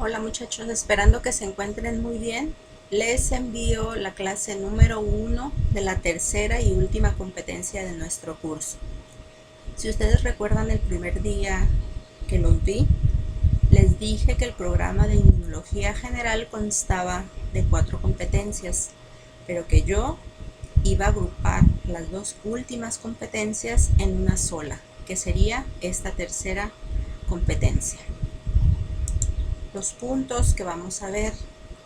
Hola muchachos, esperando que se encuentren muy bien. Les envío la clase número 1 de la tercera y última competencia de nuestro curso. Si ustedes recuerdan el primer día que los vi, les dije que el programa de inmunología general constaba de 4 competencias, pero que yo iba a agrupar las dos últimas competencias en una sola, que sería esta tercera competencia. Los puntos que vamos a ver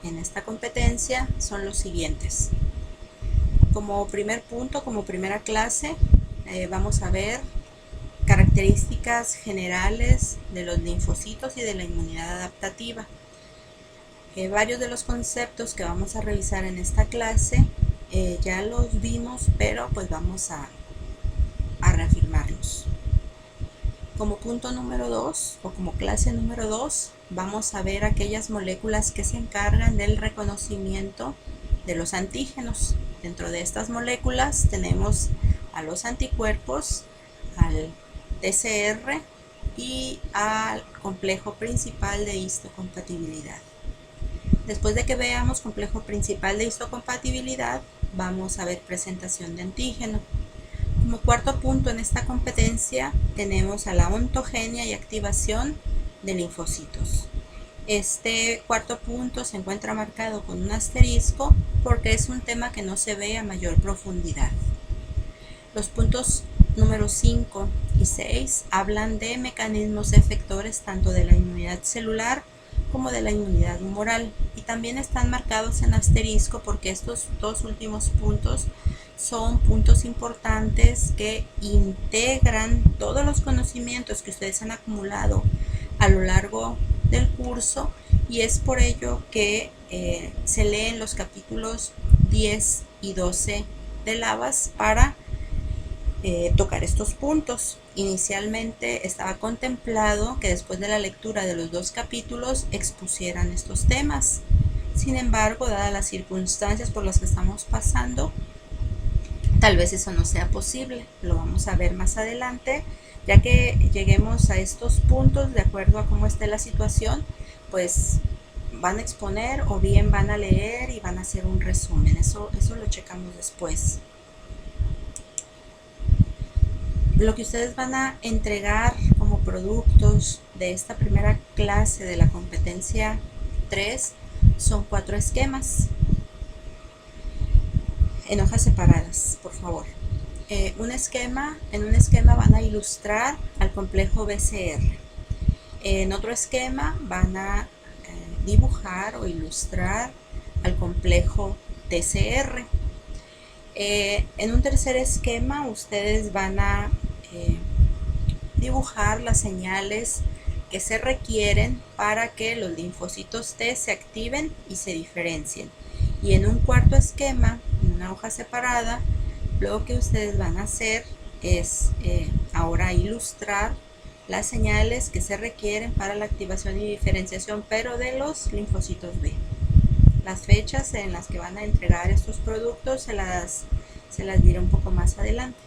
en esta competencia son los siguientes. Como primer punto, como primera clase, vamos a ver características generales de los linfocitos y de la inmunidad adaptativa. Varios de los conceptos que vamos a revisar en esta clase ya los vimos, pero pues vamos a reafirmarlos. Como punto número 2 o como clase número 2 vamos a ver aquellas moléculas que se encargan del reconocimiento de los antígenos. Dentro de estas moléculas tenemos a los anticuerpos, al TCR y al complejo principal de histocompatibilidad. Después de que veamos complejo principal de histocompatibilidad, vamos a ver presentación de antígeno. Como cuarto punto en esta competencia tenemos a la ontogenia y activación de linfocitos. Este cuarto punto se encuentra marcado con un asterisco porque es un tema que no se ve a mayor profundidad. Los puntos número 5 y 6 hablan de mecanismos efectores tanto de la inmunidad celular como de la inmunidad humoral y también están marcados en asterisco porque estos dos últimos puntos son puntos importantes que integran todos los conocimientos que ustedes han acumulado a lo largo del curso y es por ello que se leen los capítulos 10 y 12 de Lavas para tocar estos puntos. Inicialmente estaba contemplado que después de la lectura de los dos capítulos expusieran estos temas. Sin embargo, dadas las circunstancias por las que estamos pasando, tal vez eso no sea posible. Lo vamos a ver más adelante. Ya que lleguemos a estos puntos, de acuerdo a cómo esté la situación, pues van a exponer o bien van a leer y van a hacer un resumen. Eso lo checamos después. Lo que ustedes van a entregar como productos de esta primera clase de la competencia 3 son 4 esquemas en hojas separadas, por favor. En un esquema van a ilustrar al complejo BCR. En otro esquema van a dibujar o ilustrar al complejo TCR. En un tercer esquema ustedes van a dibujar las señales que se requieren para que los linfocitos T se activen y se diferencien. Y en un cuarto esquema, en una hoja separada, lo que ustedes van a hacer es ahora ilustrar las señales que se requieren para la activación y diferenciación, pero de los linfocitos B. Las fechas en las que van a entregar estos productos se las diré un poco más adelante.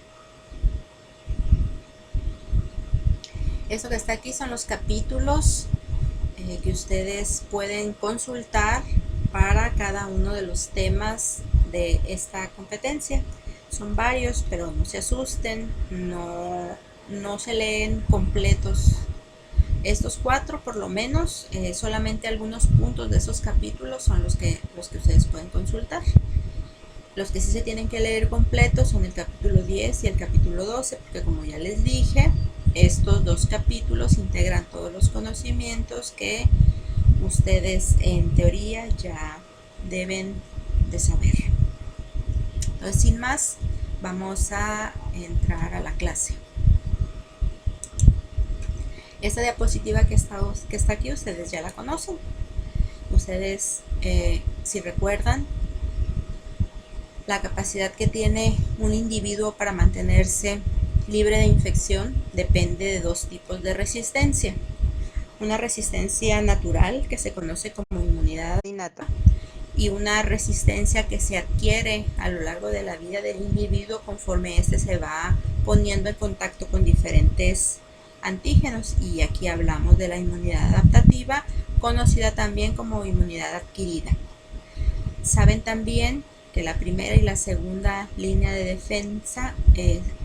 Esto que está aquí son los capítulos que ustedes pueden consultar para cada uno de los temas de esta competencia. Son varios, pero no se asusten, no se leen completos estos 4 por lo menos, solamente algunos puntos de esos capítulos son los que ustedes pueden consultar. Los que sí se tienen que leer completos son el capítulo 10 y el capítulo 12, porque como ya les dije, estos dos capítulos integran todos los conocimientos que ustedes en teoría ya deben de saber. Entonces, sin más, vamos a entrar a la clase. Esta diapositiva que está aquí, ustedes ya la conocen. Ustedes, si recuerdan, la capacidad que tiene un individuo para mantenerse libre de infección depende de dos tipos de resistencia. Una resistencia natural, que se conoce como inmunidad innata, y una resistencia que se adquiere a lo largo de la vida del individuo conforme éste se va poniendo en contacto con diferentes antígenos. Y aquí hablamos de la inmunidad adaptativa conocida también como inmunidad adquirida. Saben también que la primera y la segunda línea de defensa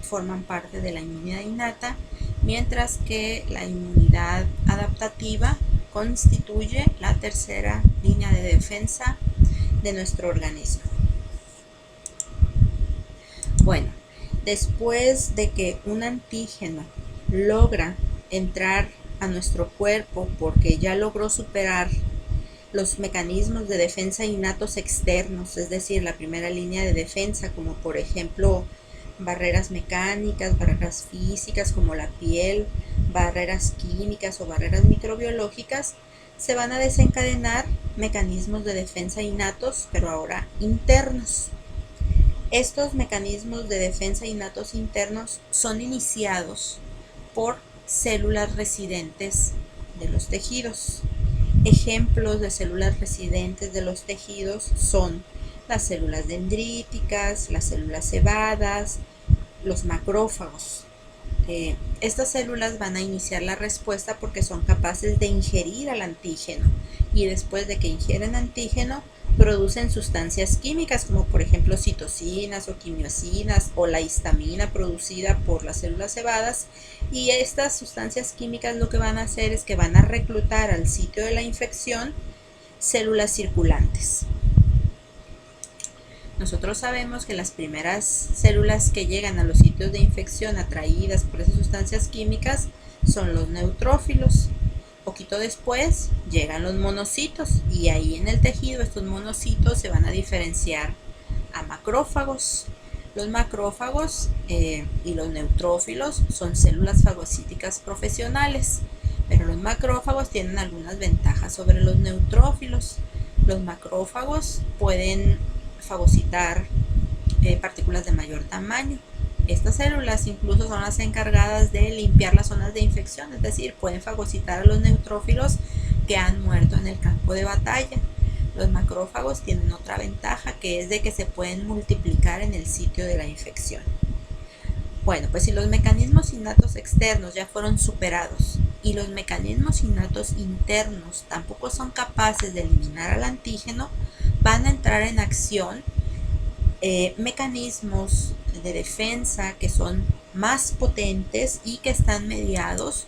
forman parte de la inmunidad innata, mientras que la inmunidad adaptativa constituye la tercera línea de defensa de nuestro organismo. Bueno, después de que un antígeno logra entrar a nuestro cuerpo porque ya logró superar los mecanismos de defensa innatos externos, es decir, la primera línea de defensa, como por ejemplo barreras mecánicas, barreras físicas como la piel, barreras químicas o barreras microbiológicas, se van a desencadenar mecanismos de defensa innatos, pero ahora internos. Estos mecanismos de defensa innatos internos son iniciados por células residentes de los tejidos. Ejemplos de células residentes de los tejidos son las células dendríticas, las células cebadas, los macrófagos. Estas células van a iniciar la respuesta porque son capaces de ingerir al antígeno, y después de que ingieren antígeno producen sustancias químicas como por ejemplo citocinas o quimiosinas o la histamina producida por las células cebadas, y estas sustancias químicas lo que van a hacer es que van a reclutar al sitio de la infección células circulantes. Nosotros sabemos que las primeras células que llegan a los sitios de infección atraídas por esas sustancias químicas son los neutrófilos. Poquito después llegan los monocitos, y ahí en el tejido estos monocitos se van a diferenciar a macrófagos. Los macrófagos y los neutrófilos son células fagocíticas profesionales, pero los macrófagos tienen algunas ventajas sobre los neutrófilos. Los macrófagos pueden fagocitar partículas de mayor tamaño. Estas células incluso son las encargadas de limpiar las zonas de infección, es decir, pueden fagocitar a los neutrófilos que han muerto en el campo de batalla. Los macrófagos tienen otra ventaja, que es de que se pueden multiplicar en el sitio de la infección. Bueno, pues si los mecanismos innatos externos ya fueron superados y los mecanismos innatos internos tampoco son capaces de eliminar al antígeno, van a entrar en acción mecanismos de defensa que son más potentes y que están mediados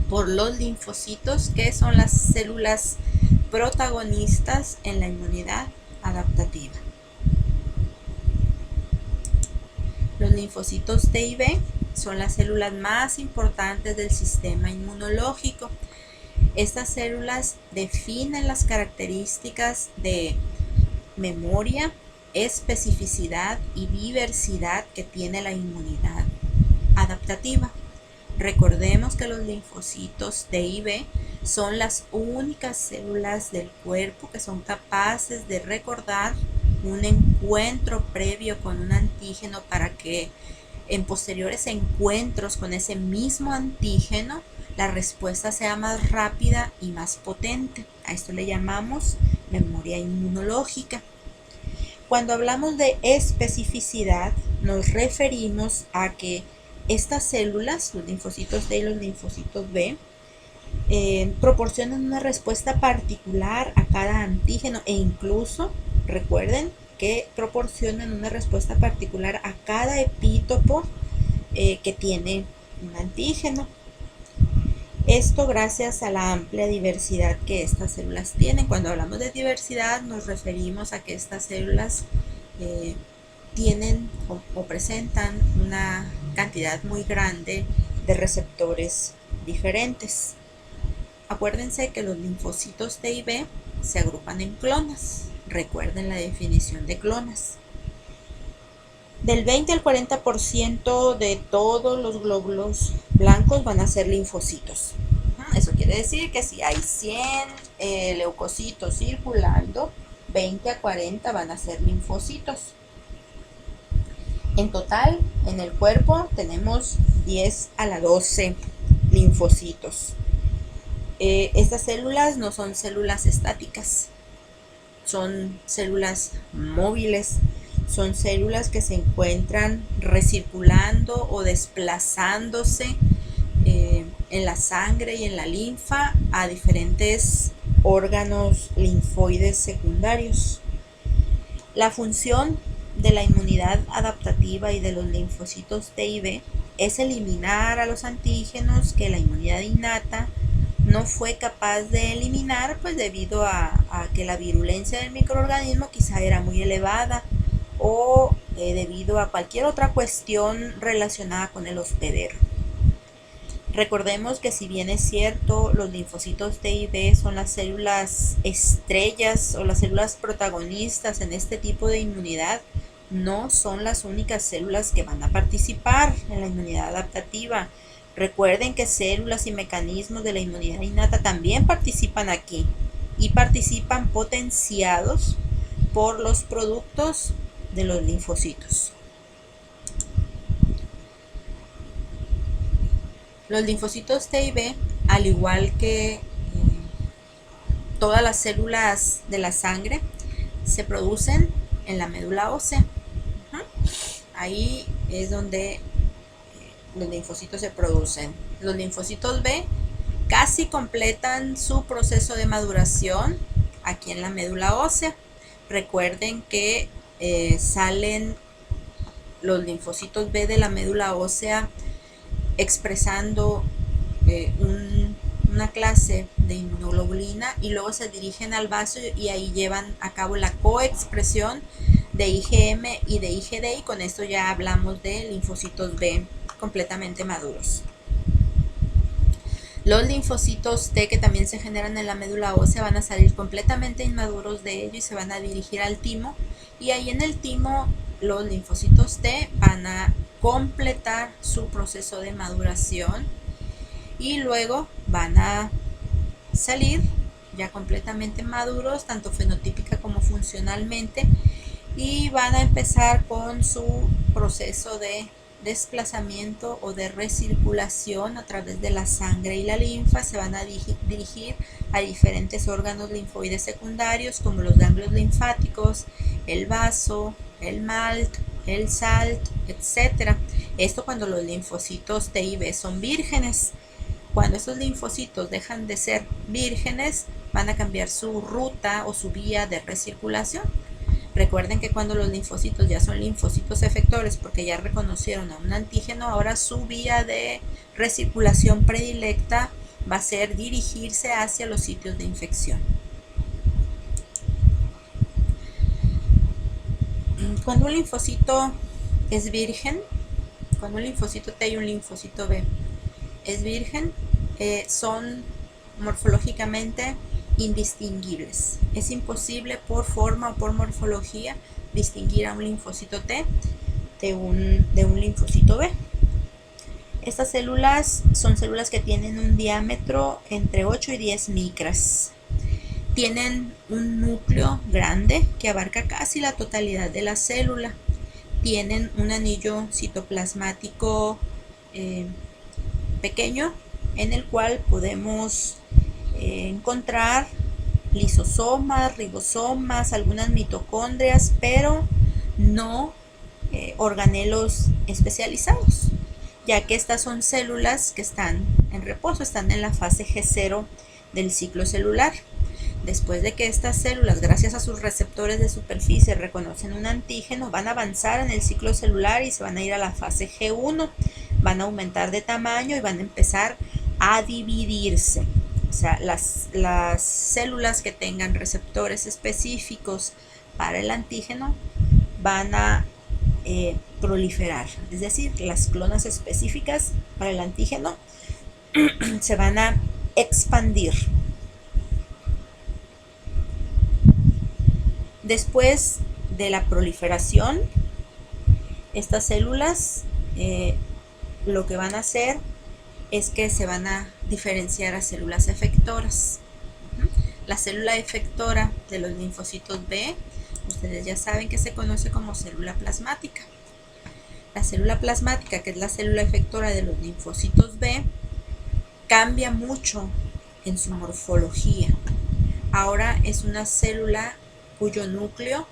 por los linfocitos, que son las células protagonistas en la inmunidad adaptativa. Los linfocitos T y B son las células más importantes del sistema inmunológico. Estas células definen las características de memoria, especificidad y diversidad que tiene la inmunidad adaptativa. Recordemos que los linfocitos T y B son las únicas células del cuerpo que son capaces de recordar un encuentro previo con un antígeno para que en posteriores encuentros con ese mismo antígeno la respuesta sea más rápida y más potente. A esto le llamamos memoria inmunológica. Cuando hablamos de especificidad, nos referimos a que estas células, los linfocitos T y los linfocitos B, proporcionan una respuesta particular a cada antígeno, e incluso, recuerden, que proporcionan una respuesta particular a cada epítopo que tiene un antígeno. Esto gracias a la amplia diversidad que estas células tienen. Cuando hablamos de diversidad nos referimos a que estas células tienen o presentan una cantidad muy grande de receptores diferentes. Acuérdense que los linfocitos T y B se agrupan en clonas. Recuerden la definición de clonas. Del 20 al 40% de todos los glóbulos blancos van a ser linfocitos. Eso quiere decir que si hay 100 leucocitos circulando, 20 a 40 van a ser linfocitos. En total, en el cuerpo tenemos 10 a la 12 linfocitos. Estas células no son células estáticas, son células móviles. Son células que se encuentran recirculando o desplazándose en la sangre y en la linfa a diferentes órganos linfoides secundarios. La función de la inmunidad adaptativa y de los linfocitos T y B es eliminar a los antígenos que la inmunidad innata no fue capaz de eliminar, pues debido a que la virulencia del microorganismo quizá era muy elevada o debido a cualquier otra cuestión relacionada con el hospedero. Recordemos que si bien es cierto, los linfocitos T y B son las células estrellas o las células protagonistas en este tipo de inmunidad, no son las únicas células que van a participar en la inmunidad adaptativa. Recuerden que células y mecanismos de la inmunidad innata también participan aquí y participan potenciados por los productos de los linfocitos. Los linfocitos T y B, al igual que todas las células de la sangre, se producen en la médula ósea. Ahí es donde los linfocitos se producen. Los linfocitos B casi completan su proceso de maduración aquí en la médula ósea. Recuerden que salen los linfocitos B de la médula ósea expresando una clase de inmunoglobulina y luego se dirigen al vaso y ahí llevan a cabo la coexpresión de IgM y de IgD, y con esto ya hablamos de linfocitos B completamente maduros. Los linfocitos T, que también se generan en la médula ósea, van a salir completamente inmaduros de ello y se van a dirigir al timo, y ahí en el timo los linfocitos T van a completar su proceso de maduración y luego van a salir ya completamente maduros, tanto fenotípica como funcionalmente, y van a empezar con su proceso de desplazamiento o de recirculación a través de la sangre y la linfa. Se van a dirigir a diferentes órganos linfoides secundarios como los ganglios linfáticos, el vaso, el MALT, el SALT, etc. Esto cuando los linfocitos T y B son vírgenes. Cuando estos linfocitos dejan de ser vírgenes, van a cambiar su ruta o su vía de recirculación. Recuerden que cuando los linfocitos ya son linfocitos efectores, porque ya reconocieron a un antígeno, ahora su vía de recirculación predilecta va a ser dirigirse hacia los sitios de infección. Cuando un linfocito es virgen, cuando un linfocito T y un linfocito B es virgen, son morfológicamente indistinguibles. Es imposible por forma o por morfología distinguir a un linfocito T de un linfocito B. Estas células son células que tienen un diámetro entre 8 y 10 micras. Tienen un núcleo grande que abarca casi la totalidad de la célula. Tienen un anillo citoplasmático pequeño en el cual podemos encontrar lisosomas, ribosomas, algunas mitocondrias, pero no organelos especializados, ya que estas son células que están en reposo, están en la fase G0 del ciclo celular. Después de que estas células, gracias a sus receptores de superficie, reconocen un antígeno, van a avanzar en el ciclo celular y se van a ir a la fase G1, van a aumentar de tamaño y van a empezar a dividirse. O sea, las células que tengan receptores específicos para el antígeno van a proliferar, es decir, las clonas específicas para el antígeno se van a expandir. Después de la proliferación, estas células lo que van a hacer es que se van a diferenciar a células efectoras. La célula efectora de los linfocitos B, ustedes ya saben que se conoce como célula plasmática. La célula plasmática, que es la célula efectora de los linfocitos B, cambia mucho en su morfología. Ahora es una célula cuyo núcleo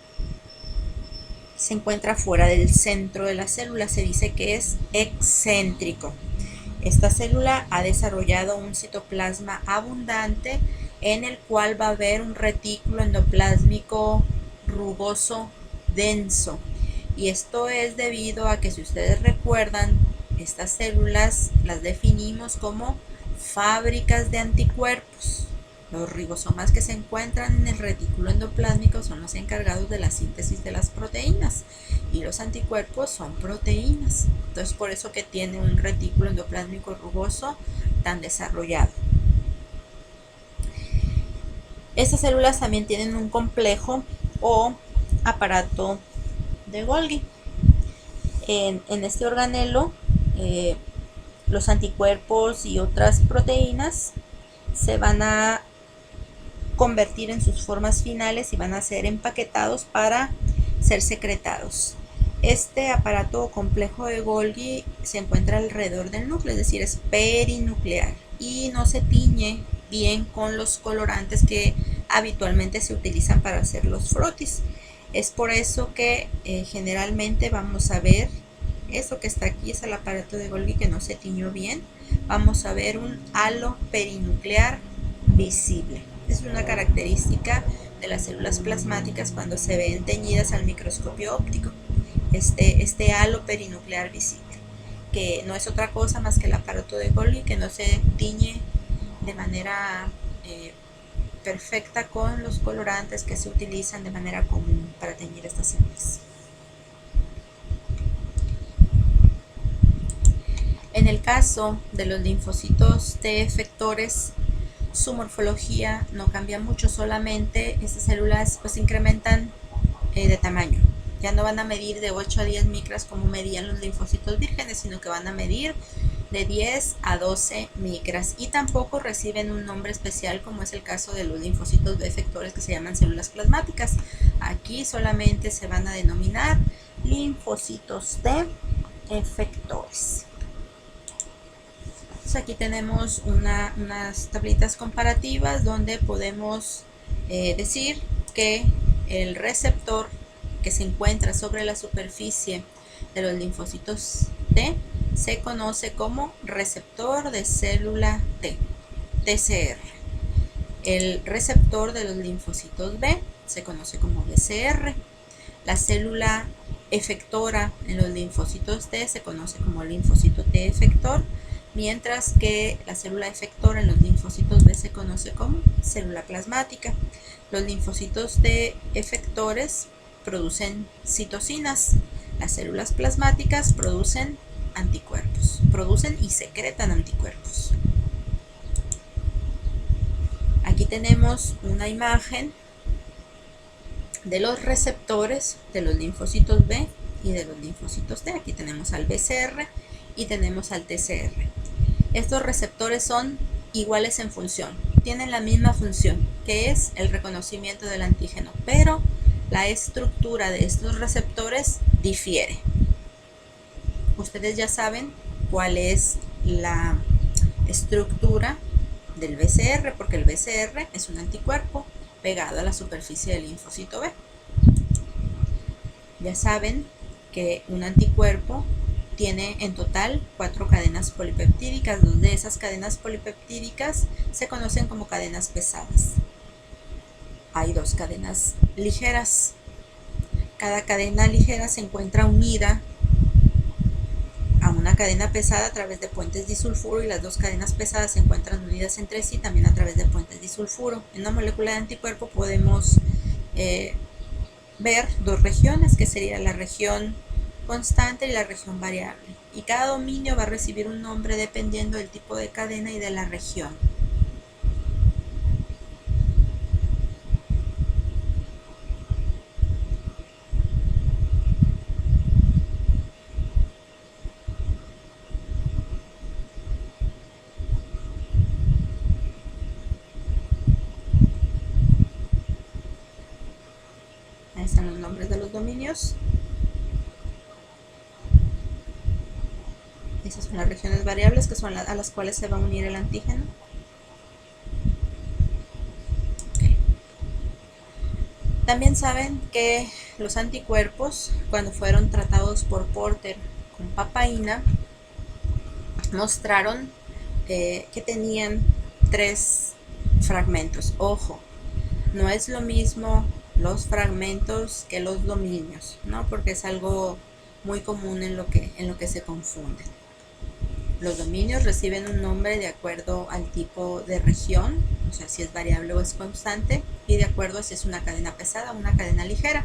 se encuentra fuera del centro de la célula, se dice que es excéntrico. esta célula ha desarrollado un citoplasma abundante en el cual va a haber un retículo endoplásmico rugoso denso. Y esto es debido a que, si ustedes recuerdan, estas células las definimos como fábricas de anticuerpos. Los ribosomas que se encuentran en el retículo endoplásmico son los encargados de la síntesis de las proteínas, y los anticuerpos son proteínas. Entonces, por eso que tiene un retículo endoplásmico rugoso tan desarrollado. Estas células también tienen un complejo o aparato de Golgi. En este organelo, los anticuerpos y otras proteínas se van a convertir en sus formas finales y van a ser empaquetados para ser secretados. Este aparato complejo de Golgi se encuentra alrededor del núcleo, es decir, es perinuclear, y no se tiñe bien con los colorantes que habitualmente se utilizan para hacer los frotis. Es por eso que generalmente vamos a ver, esto que está aquí es el aparato de Golgi que no se tiñó bien, vamos a ver un halo perinuclear visible. Es una característica de las células plasmáticas cuando se ven teñidas al microscopio óptico, este halo perinuclear visible, que no es otra cosa más que el aparato de Golgi que no se tiñe de manera perfecta con los colorantes que se utilizan de manera común para teñir estas células. En el caso de los linfocitos T efectores, su morfología no cambia mucho, solamente estas células pues incrementan de tamaño. Ya no van a medir de 8 a 10 micras como medían los linfocitos vírgenes, sino que van a medir de 10 a 12 micras, y tampoco reciben un nombre especial como es el caso de los linfocitos B efectores, que se llaman células plasmáticas. Aquí solamente se van a denominar linfocitos T efectores. Entonces aquí tenemos unas tablitas comparativas donde podemos decir que el receptor que se encuentra sobre la superficie de los linfocitos T se conoce como receptor de célula T, TCR. El receptor de los linfocitos B se conoce como BCR. La célula efectora en los linfocitos T se conoce como linfocito T efector, mientras que la célula efectora en los linfocitos B se conoce como célula plasmática. Los linfocitos T efectores producen citocinas. Las células plasmáticas producen anticuerpos, producen y secretan anticuerpos. Aquí tenemos una imagen de los receptores de los linfocitos B y de los linfocitos T. Aquí tenemos al BCR y tenemos al TCR. Estos receptores son iguales en función, tienen la misma función, que es el reconocimiento del antígeno, pero la estructura de estos receptores difiere. Ustedes ya saben cuál es la estructura del BCR, porque el BCR es un anticuerpo pegado a la superficie del linfocito B. Ya saben que un anticuerpo tiene en total 4 cadenas polipeptídicas. 2 de esas cadenas polipeptídicas se conocen como cadenas pesadas. Hay 2 cadenas ligeras. Cada cadena ligera se encuentra unida a una cadena pesada a través de puentes disulfuro, y las 2 cadenas pesadas se encuentran unidas entre sí también a través de puentes disulfuro. En una molécula de anticuerpo podemos ver 2 regiones, que sería la región constante y la región variable, y cada dominio va a recibir un nombre dependiendo del tipo de cadena y de la región. Ahí están los nombres de los dominios. Esas son las regiones variables, que son a las cuales se va a unir el antígeno. Okay. También saben que los anticuerpos, cuando fueron tratados por Porter con papaína, mostraron que tenían 3 fragmentos. Ojo, no es lo mismo los fragmentos que los dominios, ¿no? Porque es algo muy común en lo que se confunden. Los dominios reciben un nombre de acuerdo al tipo de región, o sea, si es variable o es constante, y de acuerdo a si es una cadena pesada o una cadena ligera.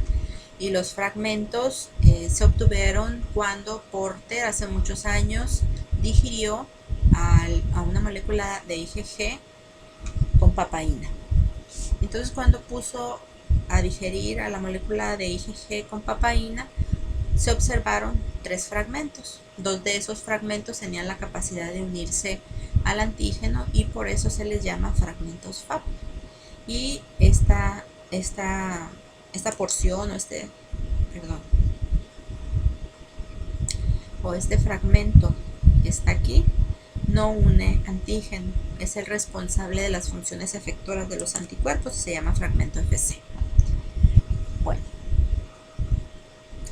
Y los fragmentos se obtuvieron cuando Porter hace muchos años digirió a una molécula de IgG con papaína. Entonces, cuando puso a digerir a la molécula de IgG con papaína, se observaron 3 fragmentos. 2 de esos fragmentos tenían la capacidad de unirse al antígeno y por eso se les llama fragmentos FAP. Y esta porción o este fragmento que está aquí no une antígeno, es el responsable de las funciones efectoras de los anticuerpos y se llama fragmento Fc. Bueno,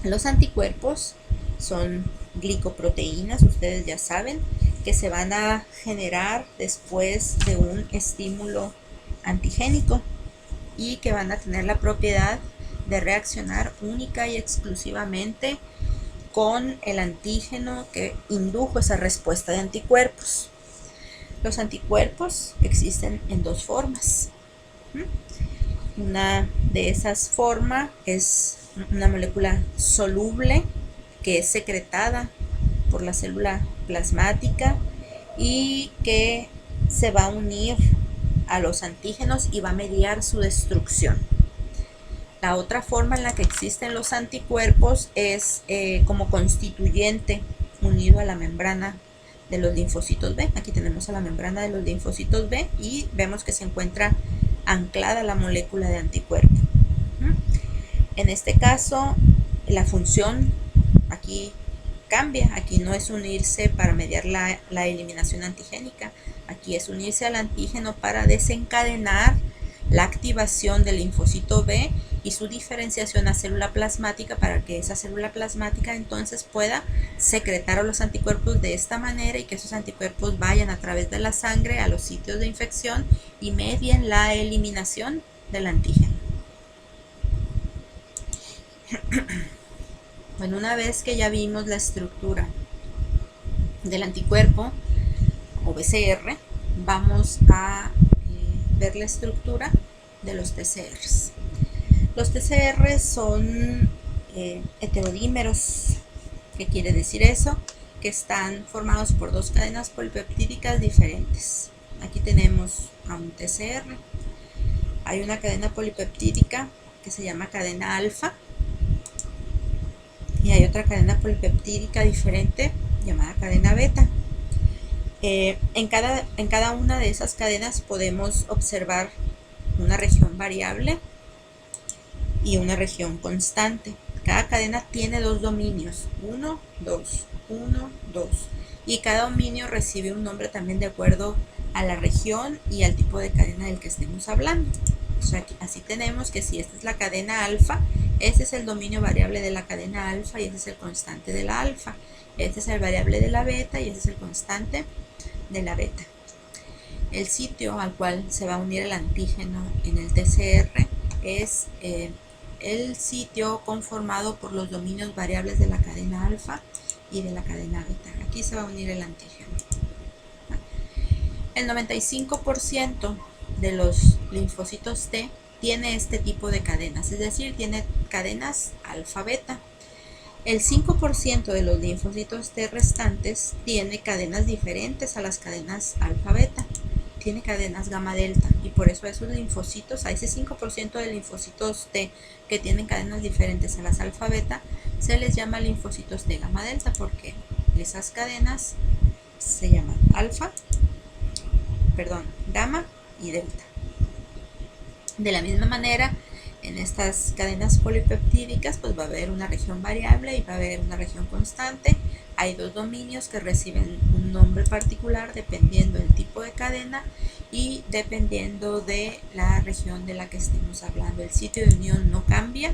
los anticuerpos son glicoproteínas, ustedes ya saben, que se van a generar después de un estímulo antigénico y que van a tener la propiedad de reaccionar única y exclusivamente con el antígeno que indujo esa respuesta de anticuerpos. Los anticuerpos existen en 2 formas. Una de esas formas es una molécula soluble que es secretada por la célula plasmática y que se va a unir a los antígenos y va a mediar su destrucción. La otra forma en la que existen los anticuerpos es como constituyente unido a la membrana de los linfocitos B. Aquí tenemos a la membrana de los linfocitos B y vemos que se encuentra anclada la molécula de anticuerpo. En este caso, la función aquí cambia. Aquí no es unirse para mediar la eliminación antigénica. Aquí es unirse al antígeno para desencadenar la activación del linfocito B y su diferenciación a célula plasmática para que esa célula plasmática entonces pueda secretar a los anticuerpos de esta manera y que esos anticuerpos vayan a través de la sangre a los sitios de infección y medien la eliminación del antígeno. Bueno, una vez que ya vimos la estructura del anticuerpo o BCR, vamos a ver la estructura de los TCRs. Los TCRs son heterodímeros. ¿Qué quiere decir eso? Que están formados por 2 cadenas polipeptídicas diferentes. Aquí tenemos a un TCR. Hay una cadena polipeptídica que se llama cadena alfa y hay otra cadena polipeptídica diferente llamada cadena beta. En cada una de esas cadenas podemos observar una región variable y una región constante. Cada cadena tiene 2 dominios, 1, 2, 1, 2, y cada dominio recibe un nombre también de acuerdo a la región y al tipo de cadena del que estemos hablando. O sea, así tenemos que si esta es la cadena alfa, este es el dominio variable de la cadena alfa y este es el constante de la alfa. Este es el variable de la beta y este es el constante de la beta. El sitio al cual se va a unir el antígeno en el TCR es el sitio conformado por los dominios variables de la cadena alfa y de la cadena beta. Aquí se va a unir el antígeno. El 95% de los linfocitos T tiene este tipo de cadenas, es decir, tiene cadenas alfa-beta. El 5% de los linfocitos T restantes tiene cadenas diferentes a las cadenas alfa-beta, tiene cadenas gamma-delta, y por eso a esos linfocitos, a ese 5% de linfocitos T que tienen cadenas diferentes a las alfa-beta, se les llama linfocitos T gamma-delta, porque esas cadenas se llaman gamma y delta. De la misma manera, en estas cadenas polipeptídicas pues va a haber una región variable y va a haber una región constante. Hay 2 dominios que reciben un nombre particular dependiendo del tipo de cadena y dependiendo de la región de la que estemos hablando. El sitio de unión no cambia.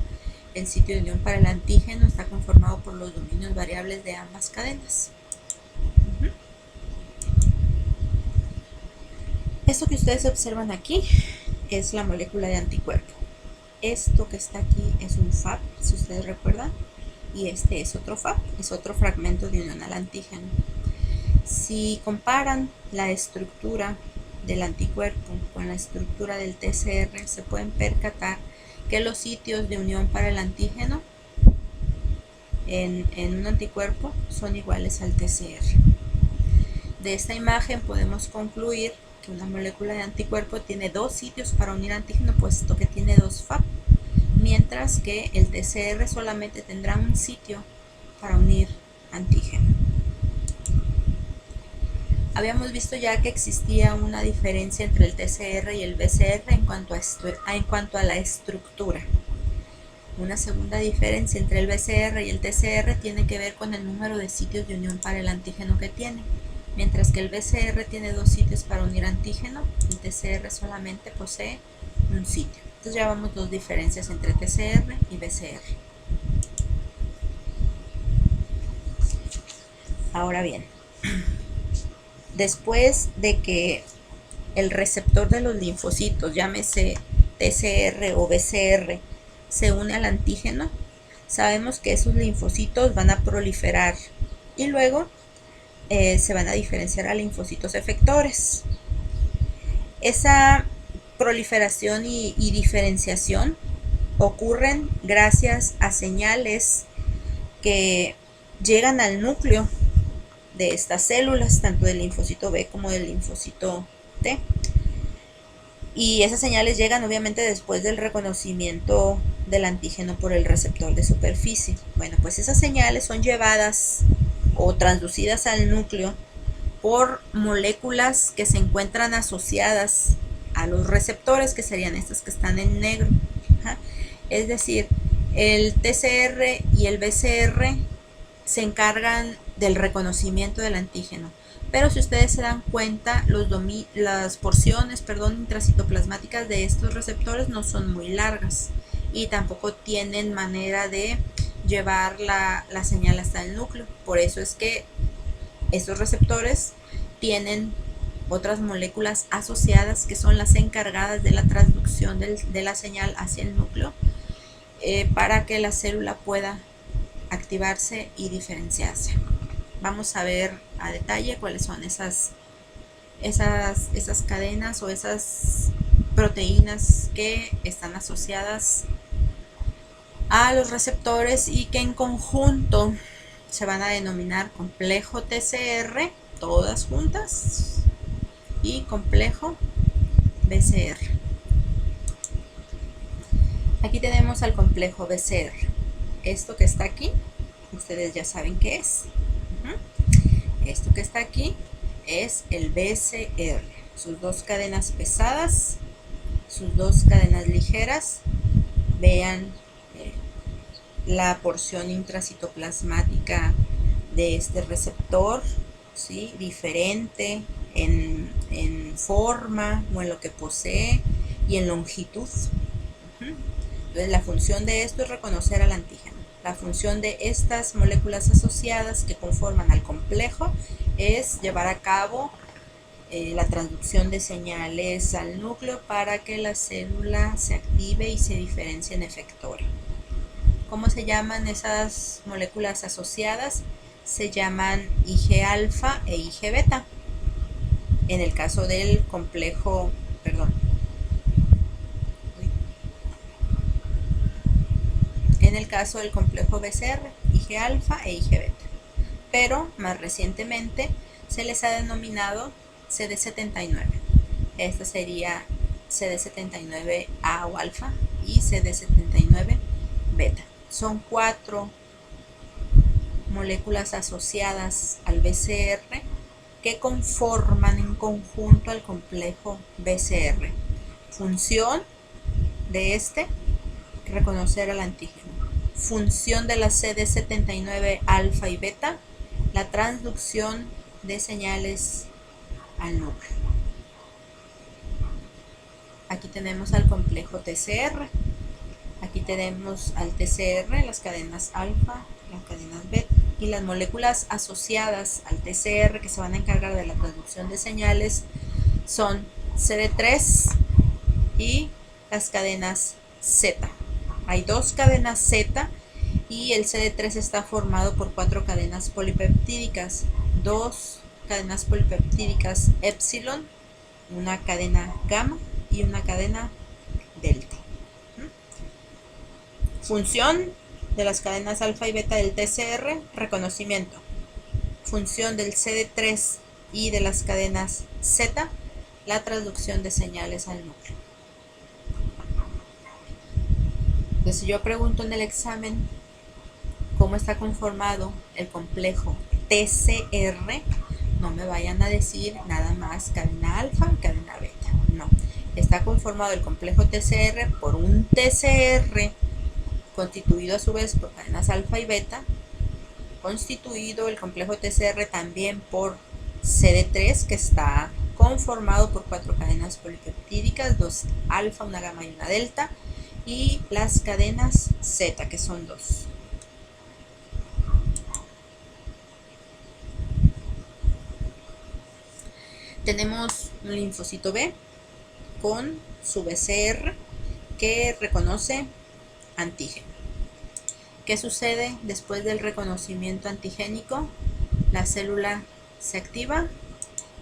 El sitio de unión para el antígeno está conformado por los dominios variables de ambas cadenas. Esto que ustedes observan aquí es la molécula de anticuerpo. Esto que está aquí es un FAP, si ustedes recuerdan, y este es otro FAP, es otro fragmento de unión al antígeno. Si comparan la estructura del anticuerpo con la estructura del TCR, se pueden percatar que los sitios de unión para el antígeno en un anticuerpo son iguales al TCR. De esta imagen podemos concluir que una molécula de anticuerpo tiene dos sitios para unir antígeno, puesto que tiene dos FAP, mientras que el TCR solamente tendrá un sitio para unir antígeno. Habíamos visto ya que existía una diferencia entre el TCR y el BCR en cuanto a la estructura. Una segunda diferencia entre el BCR y el TCR tiene que ver con el número de sitios de unión para el antígeno que tiene. Mientras que el BCR tiene dos sitios para unir antígeno, el TCR solamente posee un sitio. Entonces ya vamos dos diferencias entre TCR y BCR. Ahora bien, después de que el receptor de los linfocitos, llámese TCR o BCR, se une al antígeno, sabemos que esos linfocitos van a proliferar y luego se van a diferenciar a linfocitos efectores. Esa proliferación y diferenciación ocurren gracias a señales que llegan al núcleo de estas células, tanto del linfocito B como del linfocito T. Y esas señales llegan obviamente después del reconocimiento del antígeno por el receptor de superficie. Bueno, pues esas señales son llevadas o transducidas al núcleo por moléculas que se encuentran asociadas a los receptores, que serían estas que están en negro. Es decir, el TCR y el BCR se encargan del reconocimiento del antígeno, pero si ustedes se dan cuenta, las porciones intracitoplasmáticas de estos receptores no son muy largas y tampoco tienen manera de llevar la señal hasta el núcleo. Por eso es que estos receptores tienen otras moléculas asociadas que son las encargadas de la transducción de la señal hacia el núcleo, para que la célula pueda activarse y diferenciarse. Vamos a ver a detalle cuáles son esas cadenas o esas proteínas que están asociadas a los receptores y que en conjunto se van a denominar complejo TCR, todas juntas, y complejo BCR. Aquí tenemos al complejo BCR. Esto que está aquí, ustedes ya saben qué es. Esto que está aquí es el BCR. Sus dos cadenas pesadas, sus dos cadenas ligeras. Vean la porción intracitoplasmática de este receptor, ¿sí? Diferente en forma o en lo que posee y en longitud. Entonces la función de esto es reconocer al antígeno. La función de estas moléculas asociadas que conforman al complejo es llevar a cabo la transducción de señales al núcleo para que la célula se active y se diferencie en efector. ¿Cómo se llaman esas moléculas asociadas? Se llaman Ig alfa e Ig beta. En el caso del complejo, en el caso del complejo BCR, Ig alfa e Ig beta. Pero más recientemente se les ha denominado CD79. Esta sería CD79A o alfa y CD79 beta. Son 4 moléculas asociadas al BCR que conforman en conjunto al complejo BCR. Función de este, reconocer al antígeno. Función de la CD79 alfa y beta, la transducción de señales al núcleo. Aquí tenemos al complejo TCR. Aquí tenemos al TCR, las cadenas alfa, las cadenas beta, y las moléculas asociadas al TCR que se van a encargar de la transducción de señales son CD3 y las cadenas Z. Hay dos cadenas Z y el CD3 está formado por 4 cadenas polipeptídicas, 2 cadenas polipeptídicas epsilon, una cadena gamma y una cadena delta. Función de las cadenas alfa y beta del TCR, reconocimiento. Función del CD3 y de las cadenas Z, la traducción de señales al núcleo. Entonces, si yo pregunto en el examen cómo está conformado el complejo TCR, no me vayan a decir nada más cadena alfa, cadena beta. No, está conformado el complejo TCR por un TCR constituido a su vez por cadenas alfa y beta, constituido el complejo TCR también por CD3, que está conformado por 4 cadenas polipeptídicas, 2 alfa, una gamma y una delta, y las cadenas Z, que son 2. Tenemos un linfocito B con su BCR que reconoce antígeno. ¿Qué sucede después del reconocimiento antigénico? La célula se activa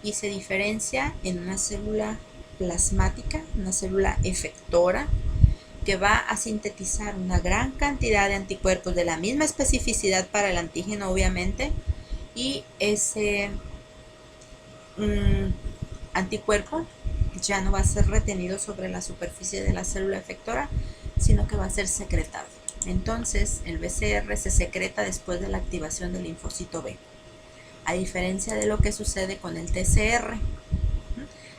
y se diferencia en una célula plasmática, una célula efectora, que va a sintetizar una gran cantidad de anticuerpos de la misma especificidad para el antígeno, obviamente, y ese anticuerpo ya no va a ser retenido sobre la superficie de la célula efectora, sino que va a ser secretado. Entonces, el BCR se secreta después de la activación del linfocito B. A diferencia de lo que sucede con el TCR,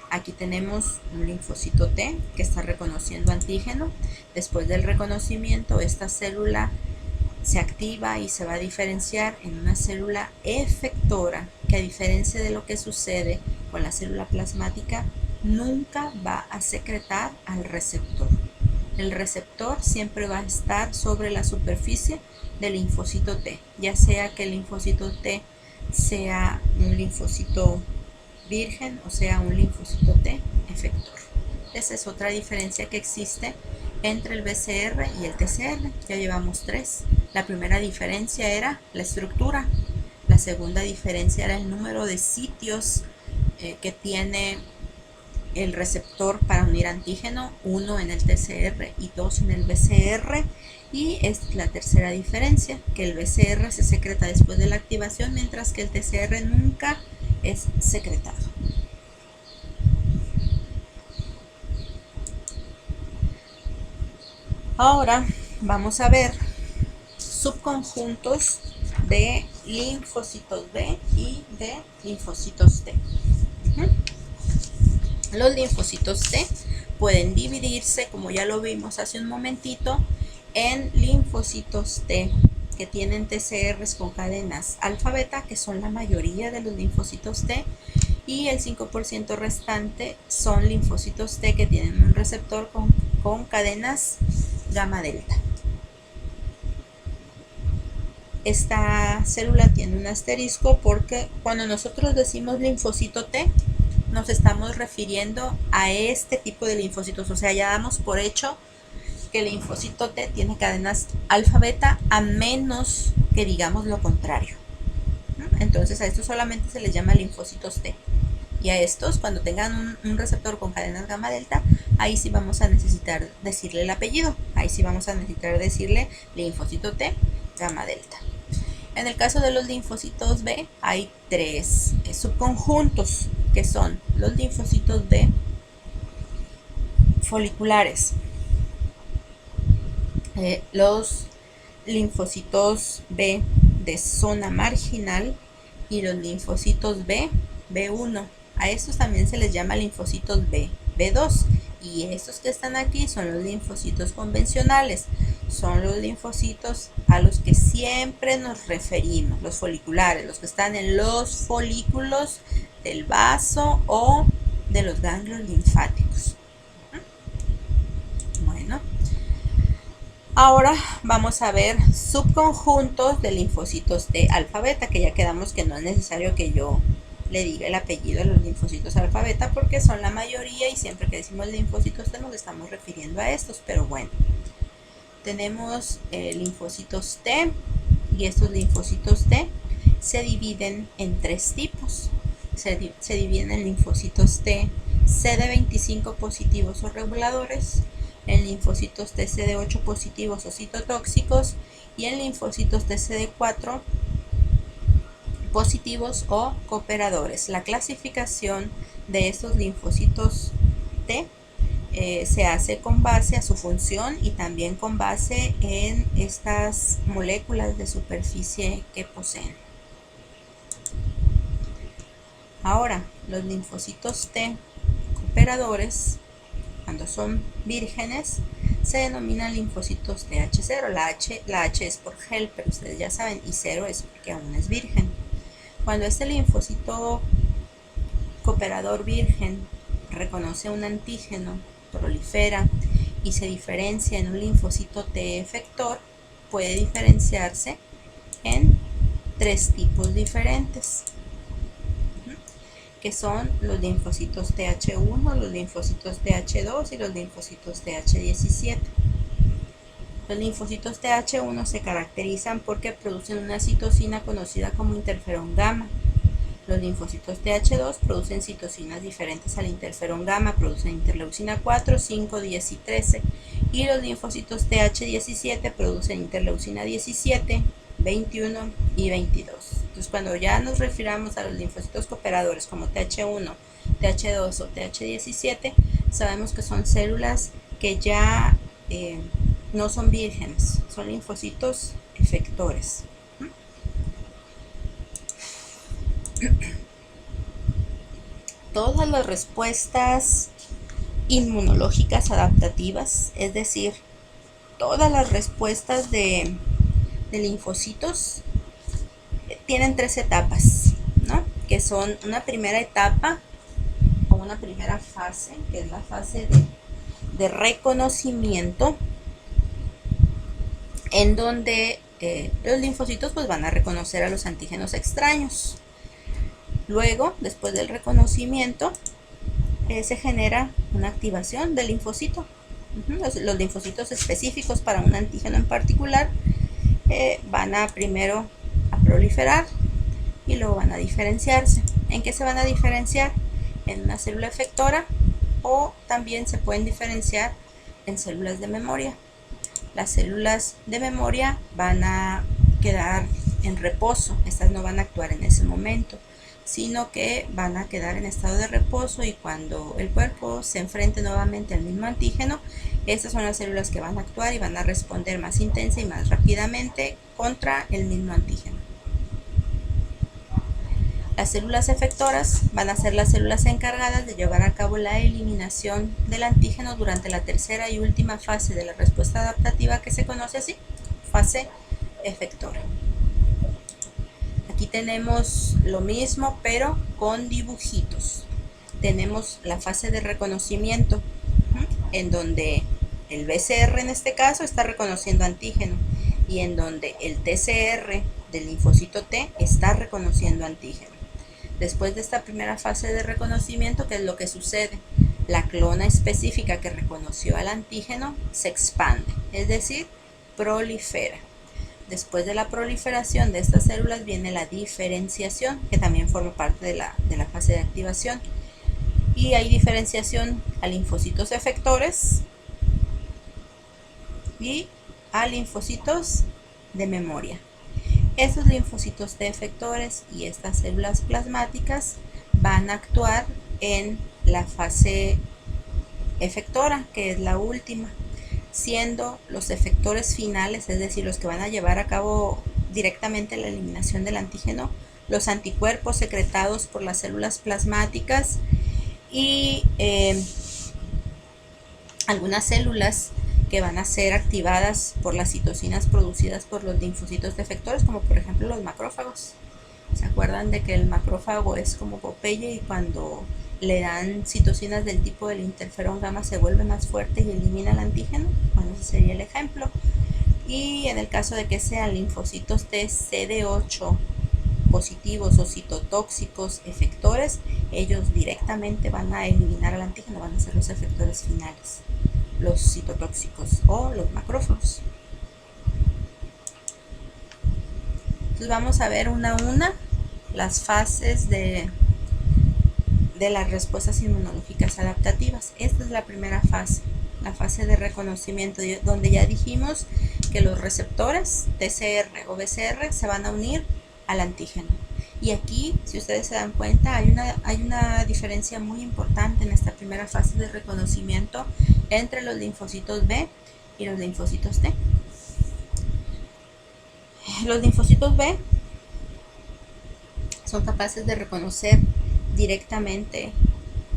aquí tenemos un linfocito T que está reconociendo antígeno. Después del reconocimiento, esta célula se activa y se va a diferenciar en una célula efectora, que a diferencia de lo que sucede con la célula plasmática, nunca va a secretar al receptor. El receptor siempre va a estar sobre la superficie del linfocito T, ya sea que el linfocito T sea un linfocito virgen o sea un linfocito T efector. Esa es otra diferencia que existe entre el BCR y el TCR. Ya llevamos 3. La primera diferencia era la estructura. La segunda diferencia era el número de sitios que tiene el receptor para unir antígeno, 1 en el TCR y 2 en el BCR. Y esta es la tercera diferencia, que el BCR se secreta después de la activación, mientras que el TCR nunca es secretado. Ahora vamos a ver subconjuntos de linfocitos B y de linfocitos T. Los linfocitos T pueden dividirse, como ya lo vimos hace un momentito, en linfocitos T que tienen TCRs con cadenas alfa-beta, que son la mayoría de los linfocitos T, y el 5% restante son linfocitos T que tienen un receptor con cadenas gamma-delta. Esta célula tiene un asterisco porque cuando nosotros decimos linfocito T, nos estamos refiriendo a este tipo de linfocitos, o sea, ya damos por hecho que el linfocito T tiene cadenas alfa-beta, a menos que digamos lo contrario. Entonces a estos solamente se les llama linfocitos T, y a estos, cuando tengan un receptor con cadenas gamma-delta, ahí sí vamos a necesitar decirle el apellido, ahí sí vamos a necesitar decirle linfocito T gamma-delta. En el caso de los linfocitos B, hay 3 subconjuntos, que son los linfocitos B foliculares, los linfocitos B de zona marginal y los linfocitos B, B1. A estos también se les llama linfocitos B, B2. Y estos que están aquí son los linfocitos convencionales. Son los linfocitos a los que siempre nos referimos, los foliculares, los que están en los folículos del vaso o de los ganglios linfáticos. Bueno, ahora vamos a ver subconjuntos de linfocitos T alfa-beta, que ya quedamos que no es necesario que yo le diga el apellido de los linfocitos alfa beta, porque son la mayoría y siempre que decimos linfocitos T nos estamos refiriendo a estos, pero bueno. Tenemos linfocitos T, y estos linfocitos T se dividen en tres tipos. Se dividen en linfocitos T CD25 positivos o reguladores, en linfocitos T CD8 positivos o citotóxicos, y en linfocitos T CD4 positivos o cooperadores. La clasificación de estos linfocitos T se hace con base a su función y también con base en estas moléculas de superficie que poseen. Ahora, los linfocitos T cooperadores, cuando son vírgenes, se denominan linfocitos TH0. La H es por helper, ustedes ya saben, y 0 es porque aún es virgen. Cuando este linfocito cooperador virgen reconoce un antígeno, prolifera y se diferencia en un linfocito T efector, puede diferenciarse en tres tipos diferentes, que son los linfocitos TH1, los linfocitos TH2 y los linfocitos TH17. Los linfocitos TH1 se caracterizan porque producen una citosina conocida como interferón gamma. Los linfocitos TH2 producen citocinas diferentes al interferón gamma, producen interleucina 4, 5, 10 y 13. Y los linfocitos TH17 producen interleucina 17, 21 y 22. Entonces, cuando ya nos refiramos a los linfocitos cooperadores como TH1, TH2 o TH17, sabemos que son células que ya no son vírgenes, son linfocitos efectores. Todas las respuestas inmunológicas adaptativas, es decir, todas las respuestas de linfocitos tienen tres etapas, ¿no? Que son una primera etapa o una primera fase, que es la fase de reconocimiento, en donde los linfocitos pues van a reconocer a los antígenos extraños. Luego, después del reconocimiento, se genera una activación del linfocito. Los linfocitos específicos para un antígeno en particular van a primero a proliferar y luego van a diferenciarse. ¿En qué se van a diferenciar? En una célula efectora, o también se pueden diferenciar en células de memoria. Las células de memoria van a quedar en reposo, estas no van a actuar en ese momento, sino que van a quedar en estado de reposo, y cuando el cuerpo se enfrente nuevamente al mismo antígeno, estas son las células que van a actuar y van a responder más intensa y más rápidamente contra el mismo antígeno. Las células efectoras van a ser las células encargadas de llevar a cabo la eliminación del antígeno durante la tercera y última fase de la respuesta adaptativa, que se conoce así, fase efectora. Aquí tenemos lo mismo, pero con dibujitos. Tenemos la fase de reconocimiento, en donde el BCR en este caso está reconociendo antígeno, y en donde el TCR del linfocito T está reconociendo antígeno. Después de esta primera fase de reconocimiento, ¿qué es lo que sucede? La clona específica que reconoció al antígeno se expande, es decir, prolifera. Después de la proliferación de estas células viene la diferenciación, que también forma parte de la fase de activación. Y hay diferenciación a linfocitos efectores y a linfocitos de memoria. Estos linfocitos T efectores y estas células plasmáticas van a actuar en la fase efectora, que es la última, siendo los efectores finales, es decir, los que van a llevar a cabo directamente la eliminación del antígeno, los anticuerpos secretados por las células plasmáticas y algunas células que van a ser activadas por las citocinas producidas por los linfocitos efectores, como por ejemplo los macrófagos. ¿Se acuerdan de que el macrófago es como Popeye y cuando le dan citocinas del tipo del interferón gamma se vuelve más fuerte y elimina el antígeno? Bueno, ese sería el ejemplo. Y en el caso de que sean linfocitos T CD8 positivos o citotóxicos efectores, ellos directamente van a eliminar al antígeno, van a ser los efectores finales, los citotóxicos o los macrófagos. Entonces vamos a ver una a una las fases de las respuestas inmunológicas adaptativas. Esta es la primera fase, la fase de reconocimiento, donde ya dijimos que los receptores TCR o BCR se van a unir al antígeno. Y aquí, si ustedes se dan cuenta, hay una diferencia muy importante en esta primera fase de reconocimiento entre los linfocitos B y los linfocitos T. Los linfocitos B son capaces de reconocer directamente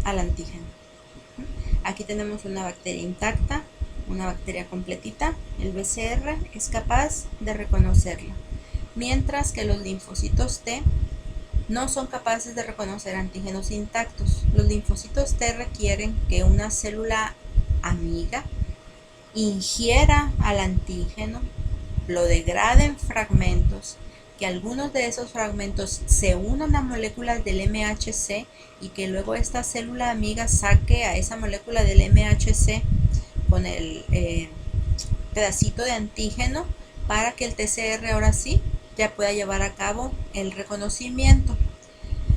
al antígeno. Aquí tenemos una bacteria intacta, una bacteria completita. El BCR es capaz de reconocerla, mientras que los linfocitos T no son capaces de reconocer antígenos intactos. Los linfocitos T requieren que una célula amiga ingiera al antígeno, lo degrade en fragmentos, que algunos de esos fragmentos se unan a moléculas del MHC y que luego esta célula amiga saque a esa molécula del MHC con el pedacito de antígeno para que el TCR ahora sí ya pueda llevar a cabo el reconocimiento.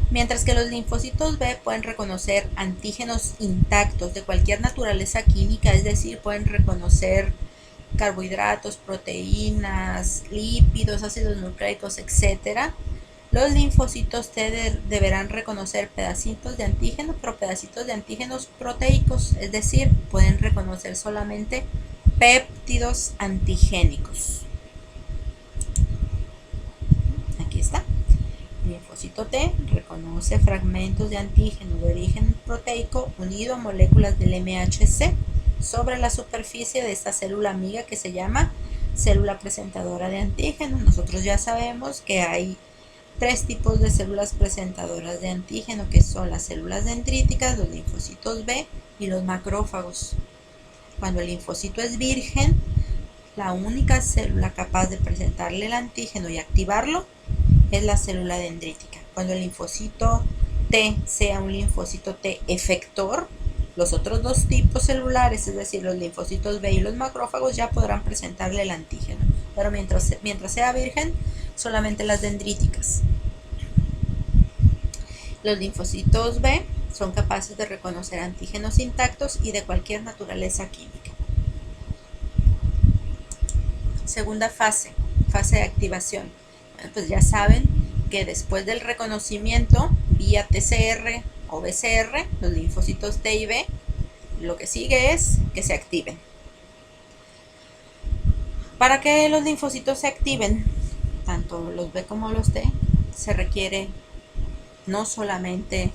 Mientras que los linfocitos B pueden reconocer antígenos intactos de cualquier naturaleza química, es decir, pueden reconocer carbohidratos, proteínas, lípidos, ácidos nucleicos, etc. Los linfocitos T deberán reconocer pedacitos de antígenos, pero pedacitos de antígenos proteicos, es decir, pueden reconocer solamente péptidos antigénicos. Aquí está. El linfocito T reconoce fragmentos de antígeno de origen proteico unido a moléculas del MHC sobre la superficie de esta célula amiga que se llama célula presentadora de antígeno. Nosotros ya sabemos que hay tres tipos de células presentadoras de antígeno, que son las células dendríticas, los linfocitos B y los macrófagos. Cuando el linfocito es virgen, la única célula capaz de presentarle el antígeno y activarlo es la célula dendrítica. Cuando el linfocito T sea un linfocito T efector, los otros dos tipos celulares, es decir, los linfocitos B y los macrófagos, ya podrán presentarle el antígeno. Pero mientras sea virgen, solamente las dendríticas. Los linfocitos B son capaces de reconocer antígenos intactos y de cualquier naturaleza química. Segunda fase, fase de activación. Bueno, pues ya saben que después del reconocimiento vía TCR o BCR, los linfocitos T y B, lo que sigue es que se activen. Para que los linfocitos se activen, tanto los B como los T, se requiere no solamente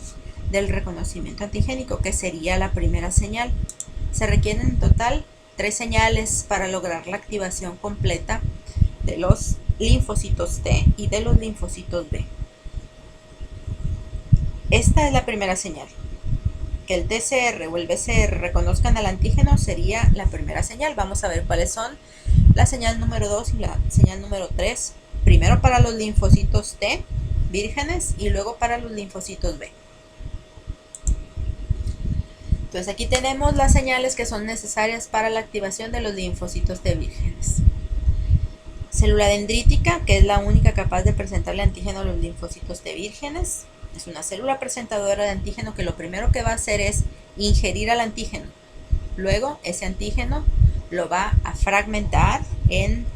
del reconocimiento antigénico, que sería la primera señal. Se requieren en total 3 señales para lograr la activación completa de los linfocitos T y de los linfocitos B. Esta es la primera señal. Que el TCR o el BCR reconozcan al antígeno sería la primera señal. Vamos a ver cuáles son la señal número 2 y la señal número 3. Primero para los linfocitos T vírgenes y luego para los linfocitos B. Entonces aquí tenemos las señales que son necesarias para la activación de los linfocitos T vírgenes. Célula dendrítica, que es la única capaz de presentarle antígeno a los linfocitos T vírgenes. Es una célula presentadora de antígeno que lo primero que va a hacer es ingerir al antígeno. Luego ese antígeno lo va a fragmentar en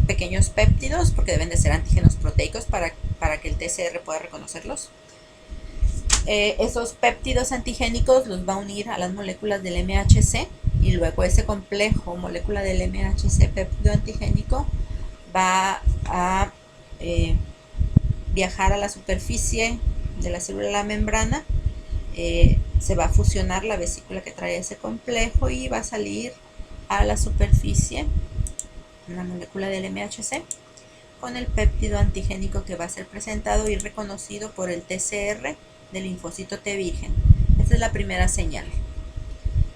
pequeños péptidos, porque deben de ser antígenos proteicos para que el TCR pueda reconocerlos. Esos péptidos antigénicos los va a unir a las moléculas del MHC y luego ese complejo molécula del MHC péptido antigénico va a viajar a la superficie de la célula de la membrana, se va a fusionar la vesícula que trae ese complejo y va a salir a la superficie la molécula del MHC con el péptido antigénico que va a ser presentado y reconocido por el TCR del linfocito T virgen. Esta es la primera señal.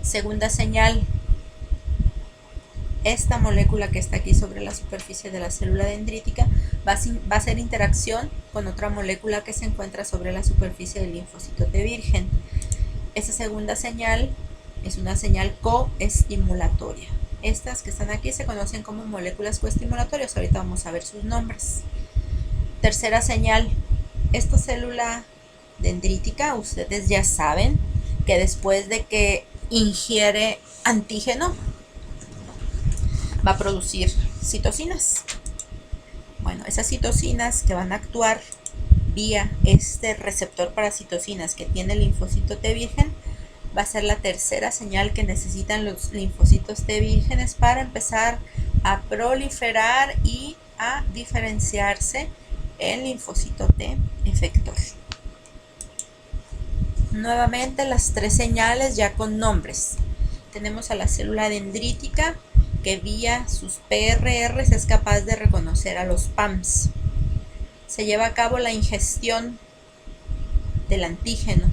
Segunda señal, esta molécula que está aquí sobre la superficie de la célula dendrítica va a hacer interacción con otra molécula que se encuentra sobre la superficie del linfocito T virgen. Esta segunda señal es una señal coestimulatoria. Estas que están aquí se conocen como moléculas coestimulatorias. Ahorita vamos a ver sus nombres. Tercera señal, esta célula dendrítica, ustedes ya saben que después de que ingiere antígeno va a producir citocinas. Bueno, esas citocinas que van a actuar vía este receptor para citocinas que tiene el linfocito T virgen va a ser la tercera señal que necesitan los linfocitos T vírgenes para empezar a proliferar y a diferenciarse el linfocito T efector. Nuevamente las tres señales ya con nombres. Tenemos a la célula dendrítica que vía sus PRRs es capaz de reconocer a los PAMs. Se lleva a cabo la ingestión del antígeno.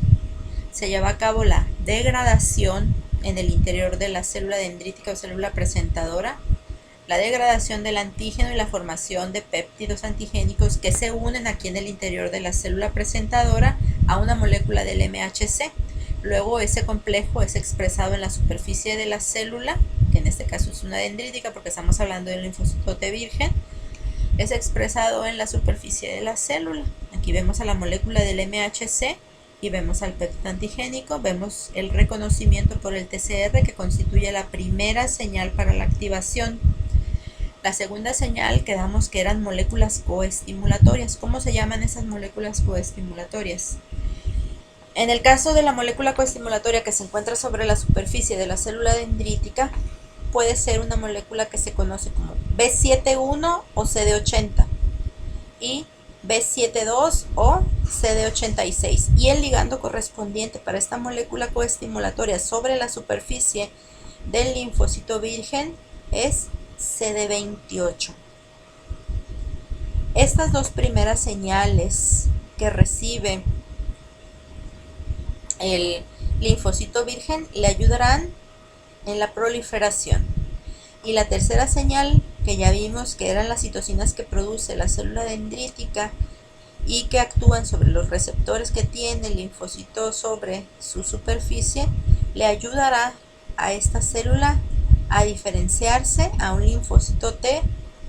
Se lleva a cabo la degradación en el interior de la célula dendrítica o célula presentadora, la degradación del antígeno y la formación de péptidos antigénicos que se unen aquí en el interior de la célula presentadora a una molécula del MHC. Luego ese complejo es expresado en la superficie de la célula, que en este caso es una dendrítica porque estamos hablando del linfocito T virgen, es expresado en la superficie de la célula. Aquí vemos a la molécula del MHC y vemos al péptido antigénico, vemos el reconocimiento por el TCR que constituye la primera señal para la activación. La segunda señal quedamos que eran moléculas coestimulatorias. ¿Cómo se llaman esas moléculas coestimulatorias? En el caso de la molécula coestimulatoria que se encuentra sobre la superficie de la célula dendrítica, puede ser una molécula que se conoce como B71 o CD80 y B72 o CD86. Y el ligando correspondiente para esta molécula coestimulatoria sobre la superficie del linfocito virgen es CD28. Estas dos primeras señales que recibe el linfocito virgen le ayudarán en la proliferación. Y la tercera señal que ya vimos que eran las citocinas que produce la célula dendrítica y que actúan sobre los receptores que tiene el linfocito sobre su superficie, le ayudará a esta célula a diferenciarse a un linfocito T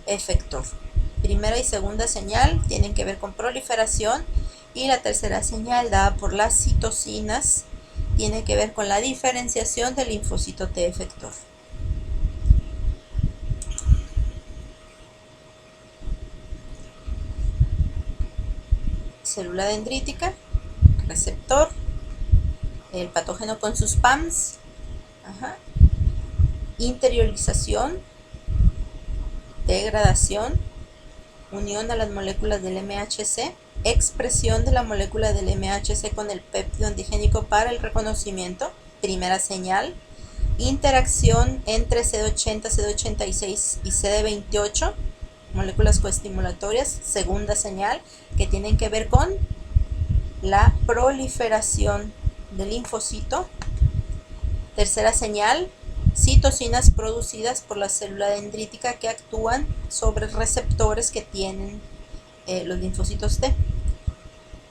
efector. Primera y segunda señal tienen que ver con proliferación y la tercera señal dada por las citocinas tiene que ver con la diferenciación del linfocito T efector. Célula dendrítica, receptor, el patógeno con sus PAMs, interiorización, degradación, unión a las moléculas del MHC, expresión de la molécula del MHC con el péptido antigénico para el reconocimiento, primera señal, interacción entre CD80, CD86 y CD28, moléculas coestimulatorias, segunda señal, que tienen que ver con la proliferación del linfocito. Tercera señal, citocinas producidas por la célula dendrítica que actúan sobre receptores que tienen los linfocitos T.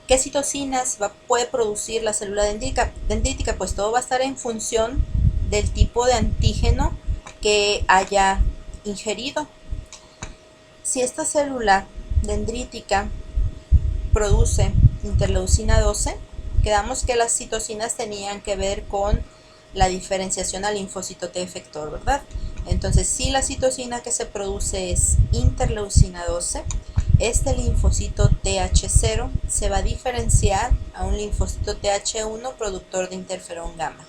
¿Qué citocinas puede producir la célula dendrítica? Pues todo va a estar en función del tipo de antígeno que haya ingerido. Si esta célula dendrítica produce interleucina 12, quedamos que las citocinas tenían que ver con la diferenciación al linfocito T efector, ¿verdad? Entonces, si la citocina que se produce es interleucina 12, este linfocito TH0 se va a diferenciar a un linfocito TH1 productor de interferón gamma.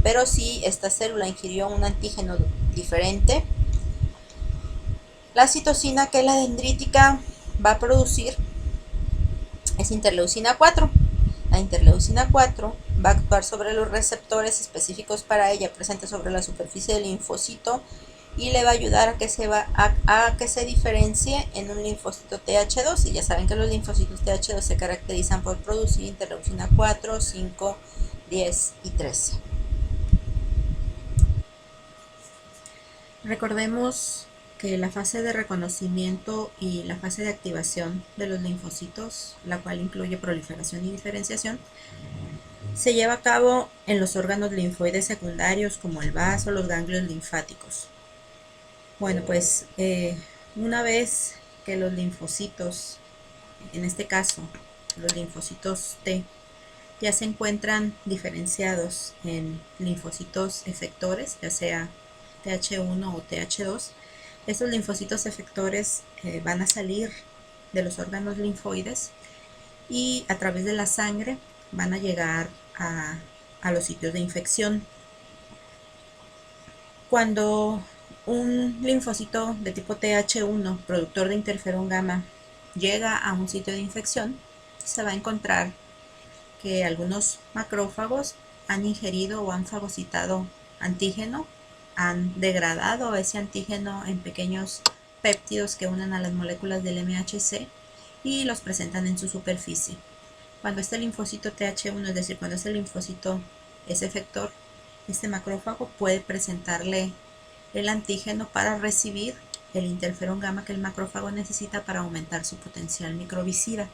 Pero si esta célula ingirió un antígeno diferente, la citocina que la dendrítica va a producir es interleucina 4. La interleucina 4 va a actuar sobre los receptores específicos para ella presentes sobre la superficie del linfocito y le va a ayudar a que se diferencie en un linfocito TH2. Y ya saben que los linfocitos TH2 se caracterizan por producir interleucina 4, 5, 10 y 13. Recordemos que la fase de reconocimiento y la fase de activación de los linfocitos, la cual incluye proliferación y diferenciación, se lleva a cabo en los órganos linfoides secundarios como el vaso, los ganglios linfáticos. Bueno, pues una vez que los linfocitos, en este caso los linfocitos T, ya se encuentran diferenciados en linfocitos efectores, ya sea TH1 o TH2, estos linfocitos efectores van a salir de los órganos linfoides y a través de la sangre van a llegar a los sitios de infección. Cuando un linfocito de tipo TH1, productor de interferón gamma, llega a un sitio de infección, se va a encontrar que algunos macrófagos han ingerido o han fagocitado antígeno, han degradado ese antígeno en pequeños péptidos que unen a las moléculas del MHC y los presentan en su superficie. Cuando este linfocito TH1, es decir, cuando este linfocito es efector, este macrófago puede presentarle el antígeno para recibir el interferón gamma que el macrófago necesita para aumentar su potencial microbicida.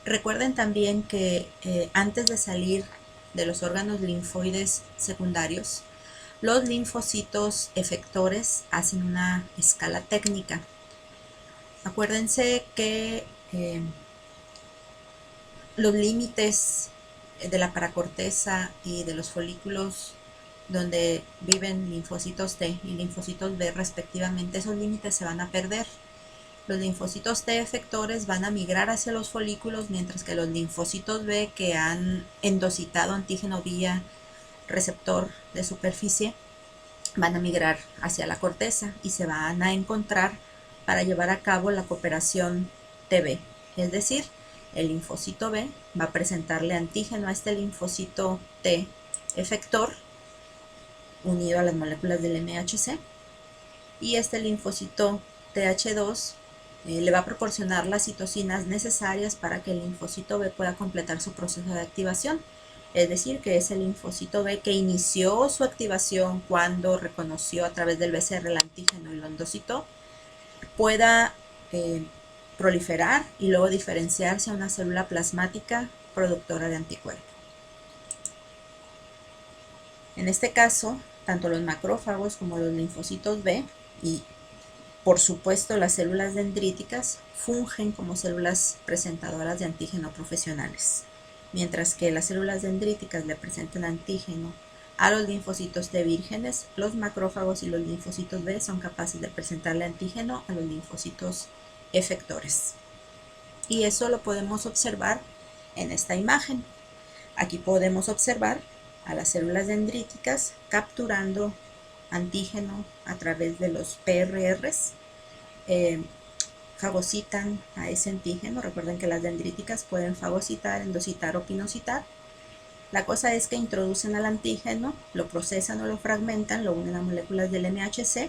Recuerden también que antes de salir de los órganos linfoides secundarios, los linfocitos efectores hacen una escala técnica. Acuérdense que los límites de la paracorteza y de los folículos donde viven linfocitos T y linfocitos B respectivamente, esos límites se van a perder. Los linfocitos T efectores van a migrar hacia los folículos, mientras que los linfocitos B que han endocitado antígeno vía receptor de superficie van a migrar hacia la corteza y se van a encontrar para llevar a cabo la cooperación TB. Es decir, el linfocito B va a presentarle antígeno a este linfocito T efector unido a las moléculas del MHC, y este linfocito TH2 le va a proporcionar las citocinas necesarias para que el linfocito B pueda completar su proceso de activación. Es decir, que es el linfocito B que inició su activación cuando reconoció a través del BCR el antígeno y lo endocitó, pueda proliferar y luego diferenciarse a una célula plasmática productora de anticuerpos. En este caso, tanto los macrófagos como los linfocitos B y por supuesto las células dendríticas fungen como células presentadoras de antígeno profesionales. Mientras que las células dendríticas le presentan antígeno a los linfocitos T vírgenes, los macrófagos y los linfocitos B son capaces de presentarle antígeno a los linfocitos efectores. Y eso lo podemos observar en esta imagen. Aquí podemos observar a las células dendríticas capturando antígeno a través de los PRRs, fagocitan a ese antígeno. Recuerden que las dendríticas pueden fagocitar, endocitar o pinocitar. La cosa es que introducen al antígeno, lo procesan o lo fragmentan, lo unen a moléculas del MHC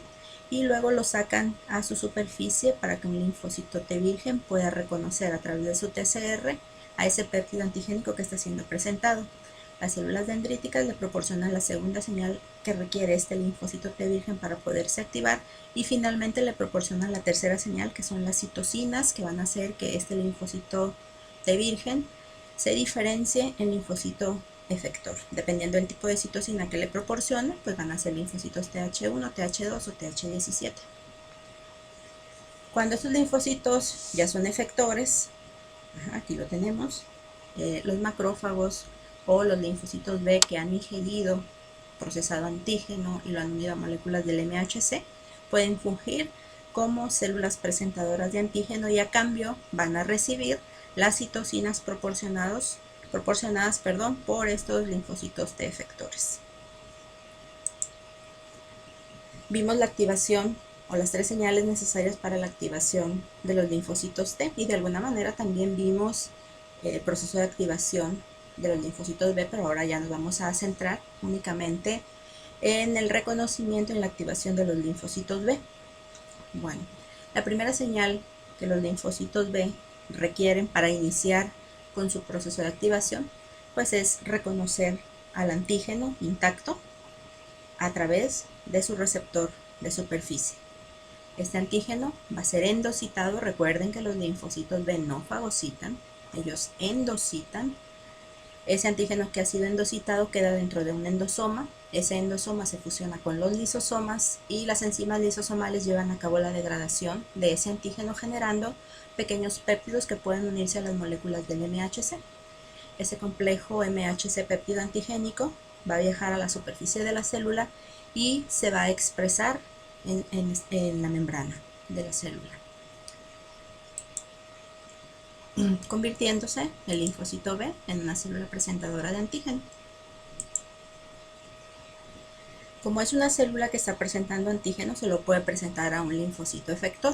y luego lo sacan a su superficie para que un linfocito T virgen pueda reconocer a través de su TCR a ese péptido antigénico que está siendo presentado. Las células dendríticas le proporcionan la segunda señal que requiere este linfocito T virgen para poderse activar y finalmente le proporcionan la tercera señal, que son las citocinas, que van a hacer que este linfocito T virgen se diferencie en linfocito efector. Dependiendo del tipo de citocina que le proporcione, pues van a ser linfocitos TH1, TH2 o TH17. Cuando estos linfocitos ya son efectores, aquí lo tenemos, los macrófagos o los linfocitos B que han ingerido, procesado antígeno y lo han unido a moléculas del MHC, pueden fungir como células presentadoras de antígeno y a cambio van a recibir las citocinas proporcionadas por estos linfocitos T efectores. Vimos la activación o las tres señales necesarias para la activación de los linfocitos T y de alguna manera también vimos el proceso de activación de los linfocitos B, pero ahora ya nos vamos a centrar únicamente en el reconocimiento y en la activación de los linfocitos B. Bueno, la primera señal que los linfocitos B requieren para iniciar con su proceso de activación, pues es reconocer al antígeno intacto a través de su receptor de superficie. Este antígeno va a ser endocitado. Recuerden que los linfocitos B no fagocitan, ellos endocitan. Ese antígeno que ha sido endocitado queda dentro de un endosoma. Ese endosoma se fusiona con los lisosomas y las enzimas lisosomales llevan a cabo la degradación de ese antígeno, generando pequeños péptidos que pueden unirse a las moléculas del MHC. Ese complejo MHC péptido antigénico va a viajar a la superficie de la célula y se va a expresar en la membrana de la célula, convirtiéndose el linfocito B en una célula presentadora de antígeno. Como es una célula que está presentando antígeno, se lo puede presentar a un linfocito efector,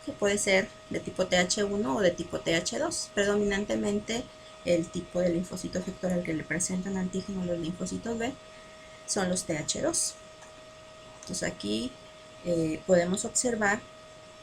que puede ser de tipo TH1 o de tipo TH2. Predominantemente el tipo de linfocito efector al que le presentan antígeno los linfocitos B son los TH2. Entonces aquí podemos observar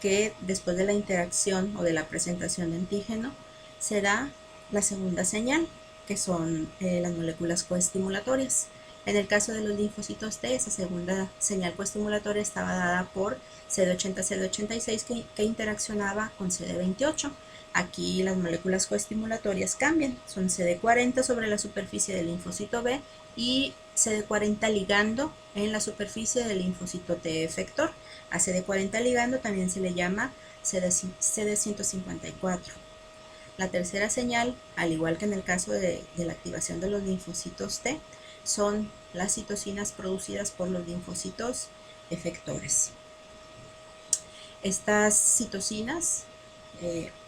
que después de la interacción o de la presentación de antígeno se da la segunda señal, que son las moléculas coestimulatorias. En el caso de los linfocitos T, esa segunda señal coestimulatoria estaba dada por CD80-CD86 que interaccionaba con CD28. Aquí las moléculas coestimulatorias cambian, son CD40 sobre la superficie del linfocito B y CD40 ligando en la superficie del linfocito T efector. A CD40 ligando también se le llama CD154. La tercera señal, al igual que en el caso de la activación de los linfocitos T, son las citocinas producidas por los linfocitos efectores. Estas citocinas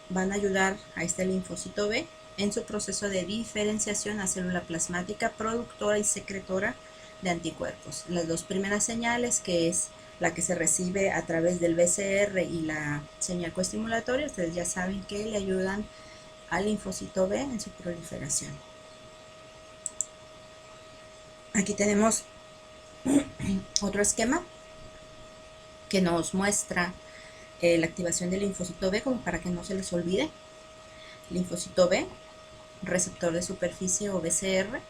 van a ayudar a este linfocito B en su proceso de diferenciación a célula plasmática productora y secretora de anticuerpos. Las dos primeras señales, que es la que se recibe a través del BCR y la señal coestimulatoria, ustedes ya saben que le ayudan al linfocito B en su proliferación. Aquí tenemos otro esquema que nos muestra la activación del linfocito B, como para que no se les olvide. Linfocito B, receptor de superficie o BCR,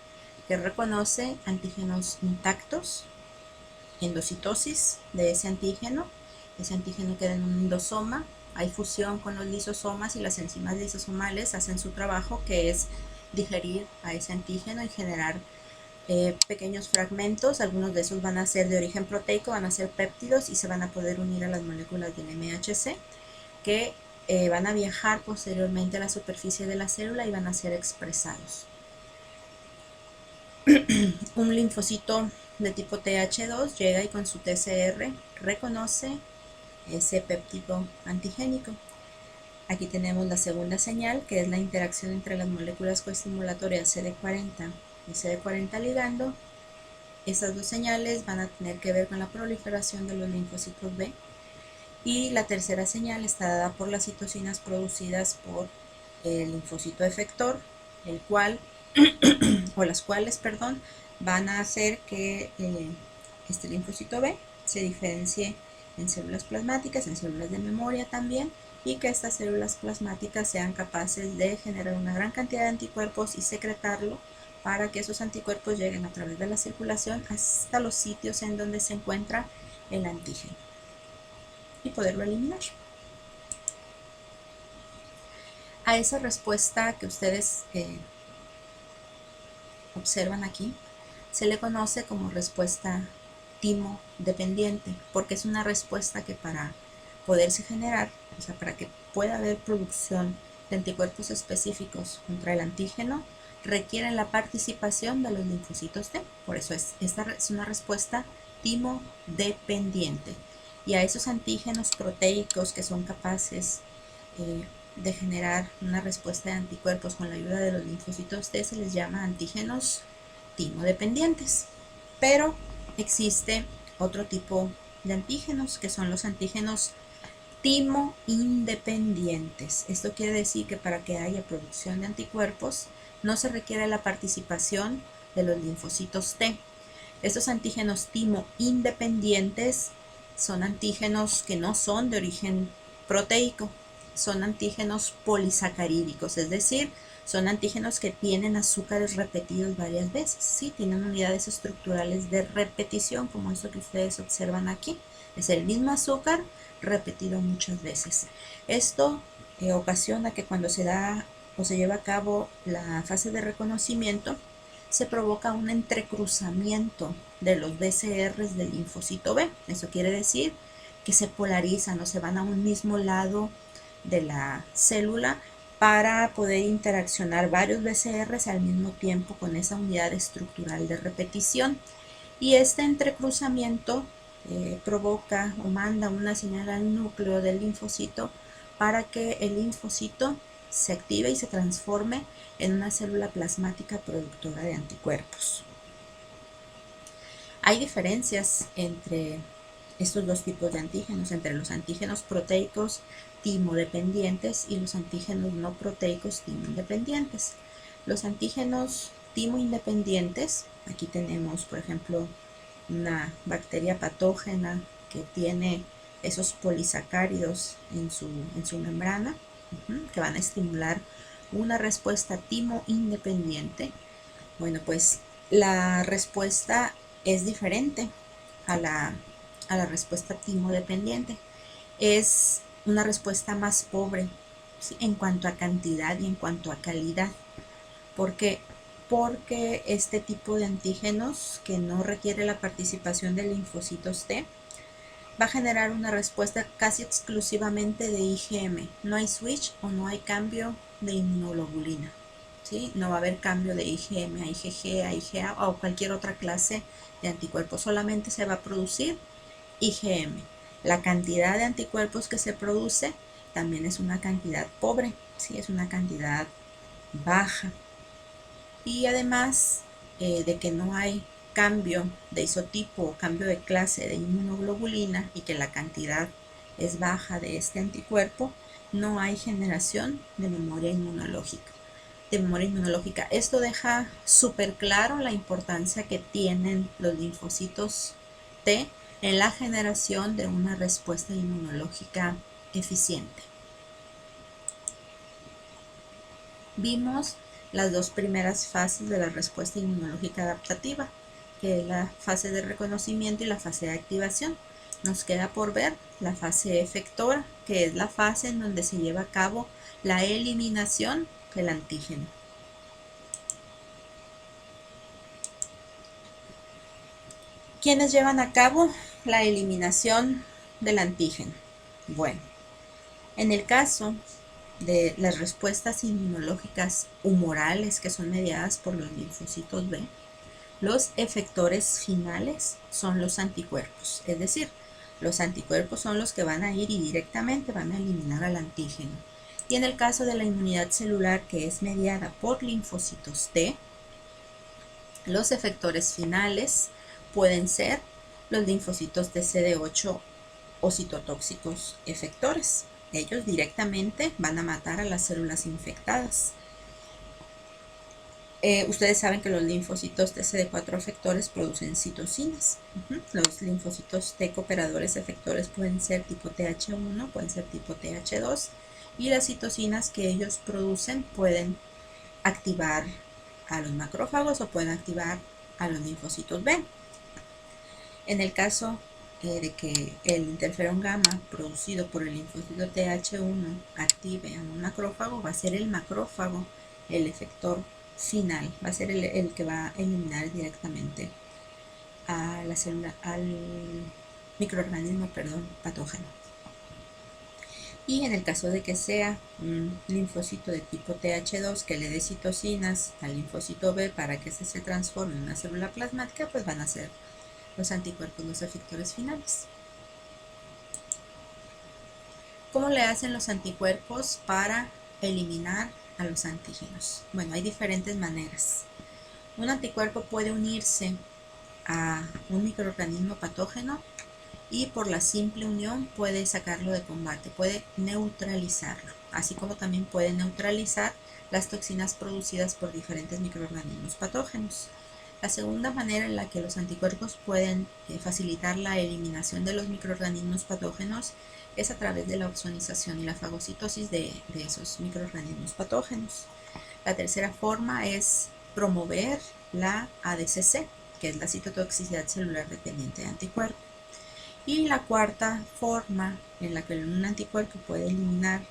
que reconoce antígenos intactos, endocitosis de ese antígeno queda en un endosoma, hay fusión con los lisosomas y las enzimas lisosomales hacen su trabajo, que es digerir a ese antígeno y generar pequeños fragmentos. Algunos de esos van a ser de origen proteico, van a ser péptidos y se van a poder unir a las moléculas del MHC, que van a viajar posteriormente a la superficie de la célula y van a ser expresados. Un linfocito de tipo TH2 llega y con su TCR reconoce ese péptido antigénico. Aquí tenemos la segunda señal, que es la interacción entre las moléculas coestimulatorias CD40 y CD40 ligando. Estas dos señales van a tener que ver con la proliferación de los linfocitos B. Y la tercera señal está dada por las citocinas producidas por el linfocito efector, el cual o las cuales, perdón, van a hacer que este linfocito B se diferencie en células plasmáticas, en células de memoria también, y que estas células plasmáticas sean capaces de generar una gran cantidad de anticuerpos y secretarlo para que esos anticuerpos lleguen a través de la circulación hasta los sitios en donde se encuentra el antígeno y poderlo eliminar. A esa respuesta que ustedes observan aquí se le conoce como respuesta timo dependiente, porque es una respuesta que para poderse generar, o sea, para que pueda haber producción de anticuerpos específicos contra el antígeno, requieren la participación de los linfocitos T. Por eso esta es una respuesta timo dependiente. Y a esos antígenos proteicos que son capaces de generar una respuesta de anticuerpos con la ayuda de los linfocitos T se les llama antígenos timo-dependientes. Pero existe otro tipo de antígenos, que son los antígenos timo-independientes. Esto quiere decir que para que haya producción de anticuerpos no se requiere la participación de los linfocitos T. Estos antígenos timo-independientes son antígenos que no son de origen proteico, son antígenos polisacarídicos, es decir, son antígenos que tienen azúcares repetidos varias veces, ¿sí? Tienen unidades estructurales de repetición, como esto que ustedes observan aquí. Es el mismo azúcar repetido muchas veces. Esto ocasiona que cuando se da o se lleva a cabo la fase de reconocimiento, se provoca un entrecruzamiento de los BCRs del linfocito B. Eso quiere decir que se polarizan o se van a un mismo lado de la célula para poder interaccionar varios BCRs al mismo tiempo con esa unidad estructural de repetición. Y este entrecruzamiento provoca o manda una señal al núcleo del linfocito para que el linfocito se active y se transforme en una célula plasmática productora de anticuerpos. Hay diferencias entre estos dos tipos de antígenos, entre los antígenos proteicos timodependientes y los antígenos no proteicos timoindependientes. Los antígenos timoindependientes, aquí tenemos por ejemplo una bacteria patógena que tiene esos polisacáridos en su membrana, que van a estimular una respuesta timo-independiente. Bueno, pues la respuesta es diferente a la respuesta timo-dependiente. Es una respuesta más pobre, ¿sí?, en cuanto a cantidad y en cuanto a calidad. ¿Por qué? Porque este tipo de antígenos, que no requiere la participación de linfocitos T, va a generar una respuesta casi exclusivamente de IgM. No hay switch o no hay cambio de inmunoglobulina, ¿sí? No va a haber cambio de IgM a IgG, a IgA o cualquier otra clase de anticuerpos. Solamente se va a producir IgM. La cantidad de anticuerpos que se produce también es una cantidad pobre, ¿sí? Es una cantidad baja. Y además de que no hay cambio de isotipo o cambio de clase de inmunoglobulina y que la cantidad es baja de este anticuerpo, no hay generación de memoria inmunológica. Esto deja súper claro la importancia que tienen los linfocitos T en la generación de una respuesta inmunológica eficiente. Vimos las dos primeras fases de la respuesta inmunológica adaptativa, que es la fase de reconocimiento y la fase de activación. Nos queda por ver la fase efectora, que es la fase en donde se lleva a cabo la eliminación del antígeno. ¿Quiénes llevan a cabo la eliminación del antígeno? Bueno, en el caso de las respuestas inmunológicas humorales, que son mediadas por los linfocitos B, los efectores finales son los anticuerpos, es decir, los anticuerpos son los que van a ir y directamente van a eliminar al antígeno. Y en el caso de la inmunidad celular, que es mediada por linfocitos T, los efectores finales pueden ser los linfocitos de CD8 o citotóxicos efectores. Ellos directamente van a matar a las células infectadas. Ustedes saben que los linfocitos TCD4 efectores producen citocinas. Los linfocitos T cooperadores efectores pueden ser tipo TH1, pueden ser tipo TH2, y las citocinas que ellos producen pueden activar a los macrófagos o pueden activar a los linfocitos B. En el caso de que el interferón gamma producido por el linfocito TH1 active a un macrófago, va a ser el macrófago el efector final, va a ser el que va a eliminar directamente a la célula, al microorganismo, patógeno. Y en el caso de que sea un linfocito de tipo TH2 que le dé citocinas al linfocito B para que se transforme en una célula plasmática, pues van a ser los anticuerpos los efectores finales. ¿Cómo le hacen los anticuerpos para eliminar a los antígenos? Bueno, hay diferentes maneras. Un anticuerpo puede unirse a un microorganismo patógeno y por la simple unión puede sacarlo de combate, puede neutralizarlo, así como también puede neutralizar las toxinas producidas por diferentes microorganismos patógenos. La segunda manera en la que los anticuerpos pueden facilitar la eliminación de los microorganismos patógenos es a través de la opsonización y la fagocitosis de esos microorganismos patógenos. La tercera forma es promover la ADCC, que es la citotoxicidad celular dependiente de anticuerpo. Y la cuarta forma en la que un anticuerpo puede eliminar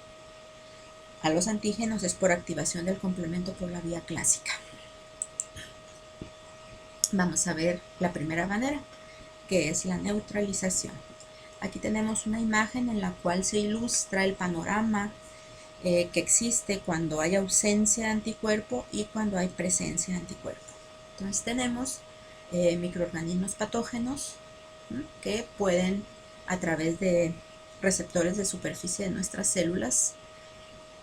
a los antígenos es por activación del complemento por la vía clásica. Vamos a ver la primera manera, que es la neutralización. Aquí tenemos una imagen en la cual se ilustra el panorama que existe cuando hay ausencia de anticuerpo y cuando hay presencia de anticuerpo. Entonces tenemos microorganismos patógenos que pueden, a través de receptores de superficie de nuestras células,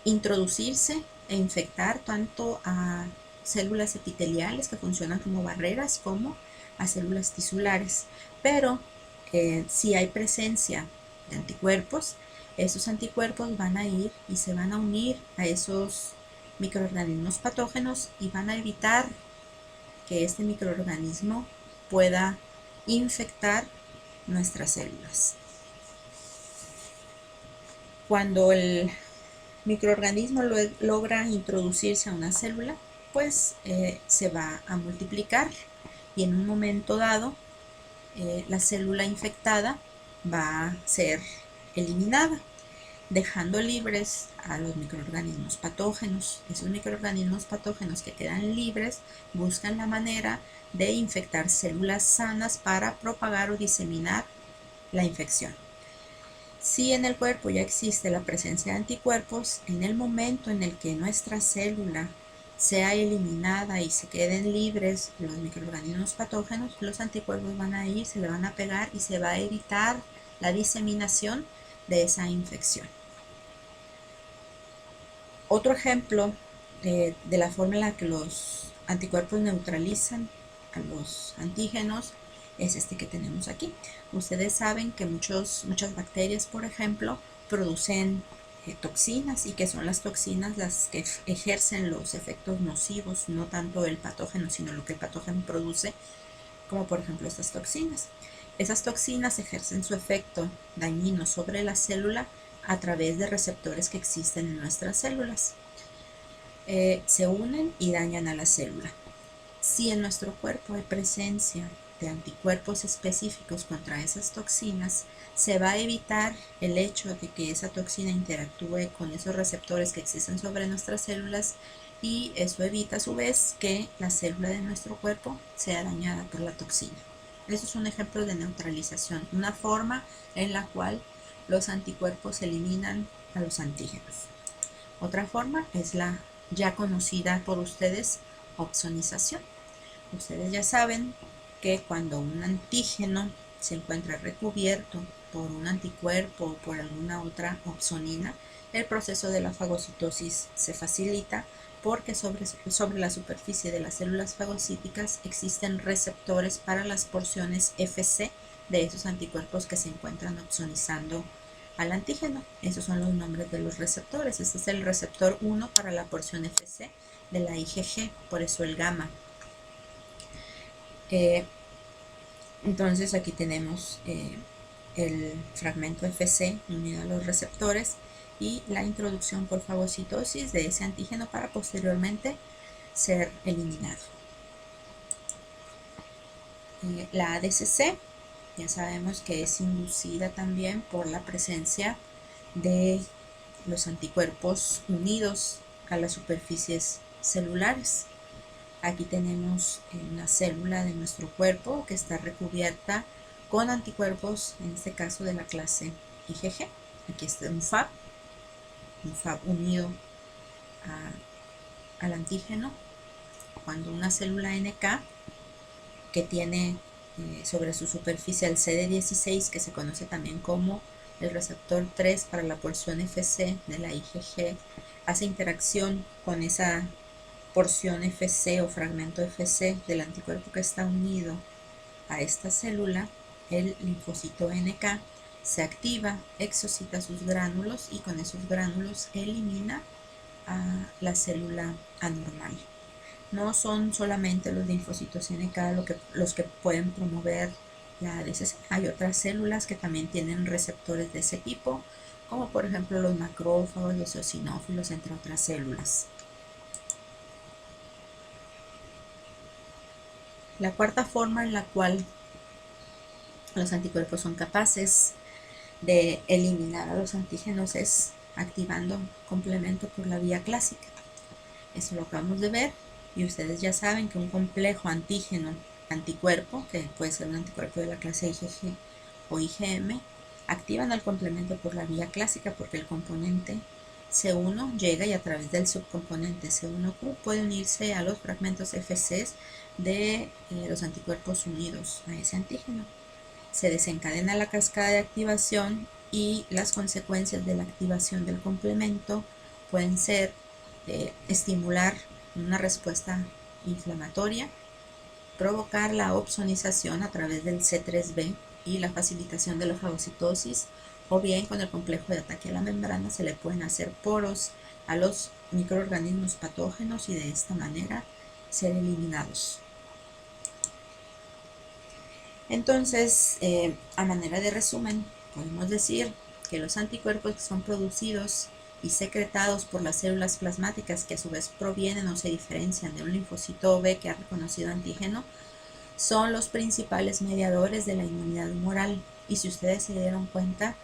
introducirse e infectar tanto a células epiteliales que funcionan como barreras como a células tisulares. Pero si hay presencia de anticuerpos, esos anticuerpos van a ir y se van a unir a esos microorganismos patógenos y van a evitar que este microorganismo pueda infectar nuestras células. Cuando el microorganismo logra introducirse a una célula, pues se va a multiplicar y en un momento dado la célula infectada va a ser eliminada, dejando libres a los microorganismos patógenos. Esos microorganismos patógenos que quedan libres buscan la manera de infectar células sanas para propagar o diseminar la infección. Si en el cuerpo ya existe la presencia de anticuerpos, en el momento en el que nuestra célula sea eliminada y se queden libres los microorganismos patógenos, los anticuerpos van a ir, se le van a pegar y se va a evitar la diseminación de esa infección. Otro ejemplo de la forma en la que los anticuerpos neutralizan a los antígenos es este que tenemos aquí. Ustedes saben que muchas bacterias, por ejemplo, producen toxinas, y que son las toxinas las que ejercen los efectos nocivos, no tanto el patógeno, sino lo que el patógeno produce, como por ejemplo estas toxinas. Esas toxinas ejercen su efecto dañino sobre la célula a través de receptores que existen en nuestras células. Se unen y dañan a la célula. Si en nuestro cuerpo hay presencia de anticuerpos específicos contra esas toxinas, se va a evitar el hecho de que esa toxina interactúe con esos receptores que existen sobre nuestras células, y eso evita a su vez que la célula de nuestro cuerpo sea dañada por la toxina. Eso es un ejemplo de neutralización, una forma en la cual los anticuerpos eliminan a los antígenos. Otra forma es la ya conocida por ustedes, opsonización. Ustedes ya saben que cuando un antígeno se encuentra recubierto por un anticuerpo o por alguna otra opsonina, el proceso de la fagocitosis se facilita porque sobre la superficie de las células fagocíticas existen receptores para las porciones Fc de esos anticuerpos que se encuentran opsonizando al antígeno. Esos son los nombres de los receptores. Este es el receptor 1 para la porción Fc de la IgG, por eso el gamma. Entonces aquí tenemos el fragmento Fc unido a los receptores y la introducción por fagocitosis de ese antígeno para posteriormente ser eliminado. La ADCC ya sabemos que es inducida también por la presencia de los anticuerpos unidos a las superficies celulares. Aquí tenemos una célula de nuestro cuerpo que está recubierta con anticuerpos, en este caso de la clase IgG. Aquí está un Fab unido al antígeno. Cuando una célula NK que tiene sobre su superficie el CD16, que se conoce también como el receptor 3 para la porción Fc de la IgG, hace interacción con esa porción Fc o fragmento Fc del anticuerpo que está unido a esta célula, el linfocito NK se activa, exocita sus gránulos y con esos gránulos elimina a la célula anormal. No son solamente los linfocitos NK los que pueden promover la ADCC. Hay otras células que también tienen receptores de ese tipo, como por ejemplo los macrófagos, los eosinófilos, entre otras células. La cuarta forma en la cual los anticuerpos son capaces de eliminar a los antígenos es activando complemento por la vía clásica. Eso lo acabamos de ver y ustedes ya saben que un complejo antígeno anticuerpo, que puede ser un anticuerpo de la clase IgG o IgM, activan al complemento por la vía clásica porque el componente C1 llega y a través del subcomponente C1Q puede unirse a los fragmentos FCs de los anticuerpos unidos a ese antígeno. Se desencadena la cascada de activación y las consecuencias de la activación del complemento pueden ser estimular una respuesta inflamatoria, provocar la opsonización a través del C3b y la facilitación de la fagocitosis, o bien con el complejo de ataque a la membrana se le pueden hacer poros a los microorganismos patógenos y de esta manera ser eliminados. Entonces, a manera de resumen, podemos decir que los anticuerpos que son producidos y secretados por las células plasmáticas, que a su vez provienen o se diferencian de un linfocito B que ha reconocido antígeno, son los principales mediadores de la inmunidad humoral. Y si ustedes se dieron cuenta,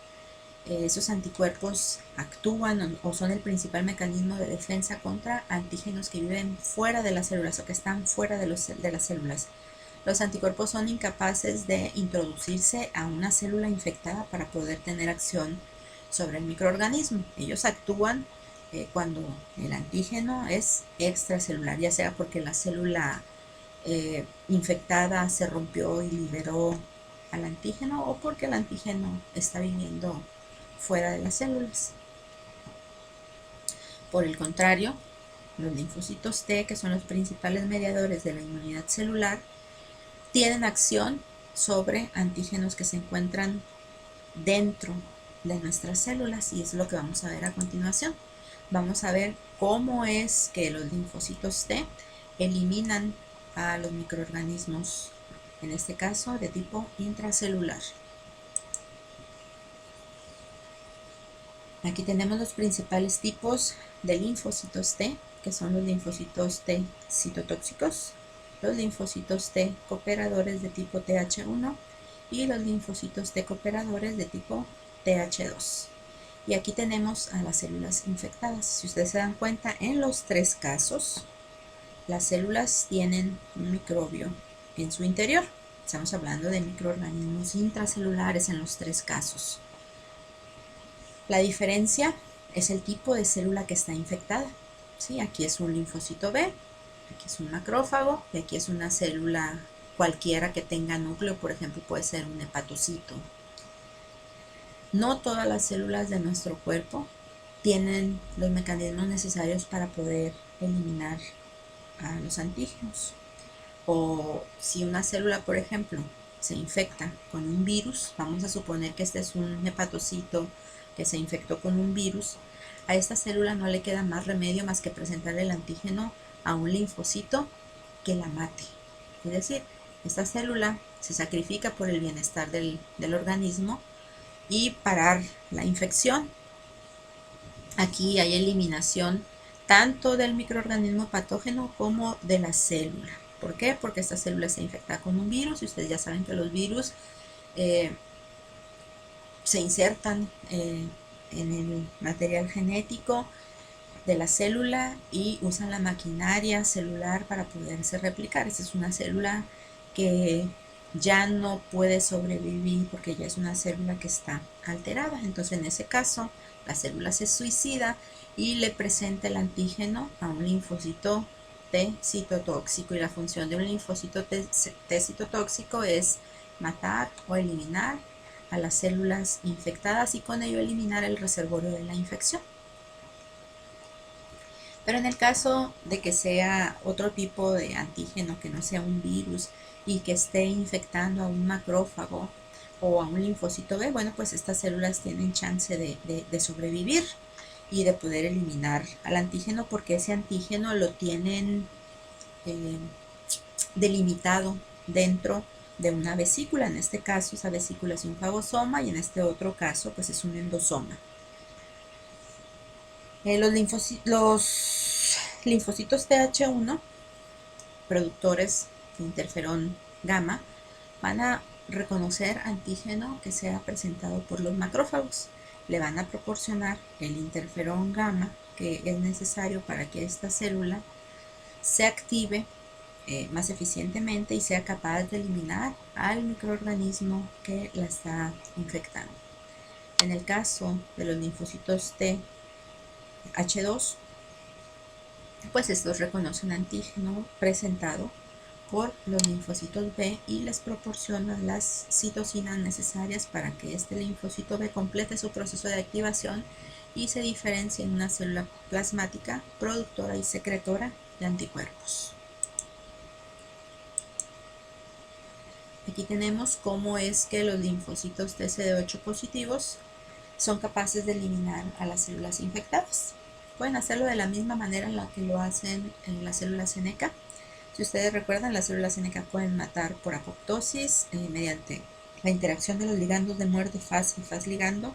esos anticuerpos actúan o son el principal mecanismo de defensa contra antígenos que viven fuera de las células o que están fuera de las células. Los anticuerpos son incapaces de introducirse a una célula infectada para poder tener acción sobre el microorganismo. Ellos actúan cuando el antígeno es extracelular, ya sea porque la célula infectada se rompió y liberó al antígeno o porque el antígeno está viviendo fuera de las células. Por el contrario, los linfocitos T, que son los principales mediadores de la inmunidad celular, tienen acción sobre antígenos que se encuentran dentro de nuestras células y es lo que vamos a ver a continuación. Vamos a ver cómo es que los linfocitos T eliminan a los microorganismos, en este caso de tipo intracelular. Aquí tenemos los principales tipos de linfocitos T, que son los linfocitos T citotóxicos, los linfocitos T cooperadores de tipo Th1 y los linfocitos T cooperadores de tipo Th2. Y aquí tenemos a las células infectadas. Si ustedes se dan cuenta, en los tres casos, las células tienen un microbio en su interior. Estamos hablando de microorganismos intracelulares en los tres casos. La diferencia es el tipo de célula que está infectada. ¿Sí? Aquí es un linfocito B, aquí es un macrófago y aquí es una célula cualquiera que tenga núcleo, por ejemplo puede ser un hepatocito. No todas las células de nuestro cuerpo tienen los mecanismos necesarios para poder eliminar a los antígenos. O si una célula, por ejemplo, se infecta con un virus, vamos a suponer que este es un hepatocito que se infectó con un virus, a esta célula no le queda más remedio más que presentar el antígeno a un linfocito que la mate. Es decir, esta célula se sacrifica por el bienestar del organismo y parar la infección. Aquí hay eliminación tanto del microorganismo patógeno como de la célula. ¿Por qué? Porque esta célula está infectada con un virus y ustedes ya saben que los virus se insertan en el material genético de la célula y usan la maquinaria celular para poderse replicar. Esta es una célula que ya no puede sobrevivir porque ya es una célula que está alterada. Entonces en ese caso la célula se suicida y le presenta el antígeno a un linfocito T citotóxico, y la función de un linfocito T citotóxico es matar o eliminar a las células infectadas y con ello eliminar el reservorio de la infección. Pero en el caso de que sea otro tipo de antígeno, que no sea un virus y que esté infectando a un macrófago o a un linfocito B, bueno, pues estas células tienen chance de sobrevivir y de poder eliminar al antígeno, porque ese antígeno lo tienen delimitado dentro de una vesícula. En este caso esa vesícula es un fagosoma y en este otro caso pues es un endosoma. Los linfocitos Th1, productores de interferón gamma, van a reconocer antígeno que sea presentado por los macrófagos. Le van a proporcionar el interferón gamma que es necesario para que esta célula se active más eficientemente y sea capaz de eliminar al microorganismo que la está infectando. En el caso de los linfocitos TH2, pues estos reconocen antígeno presentado por los linfocitos B y les proporcionan las citocinas necesarias para que este linfocito B complete su proceso de activación y se diferencie en una célula plasmática productora y secretora de anticuerpos. Aquí tenemos cómo es que los linfocitos TCD8 positivos son capaces de eliminar a las células infectadas. Pueden hacerlo de la misma manera en la que lo hacen en las células NK. Si ustedes recuerdan, las células NK pueden matar por apoptosis mediante la interacción de los ligandos de muerte Fas y Fas ligando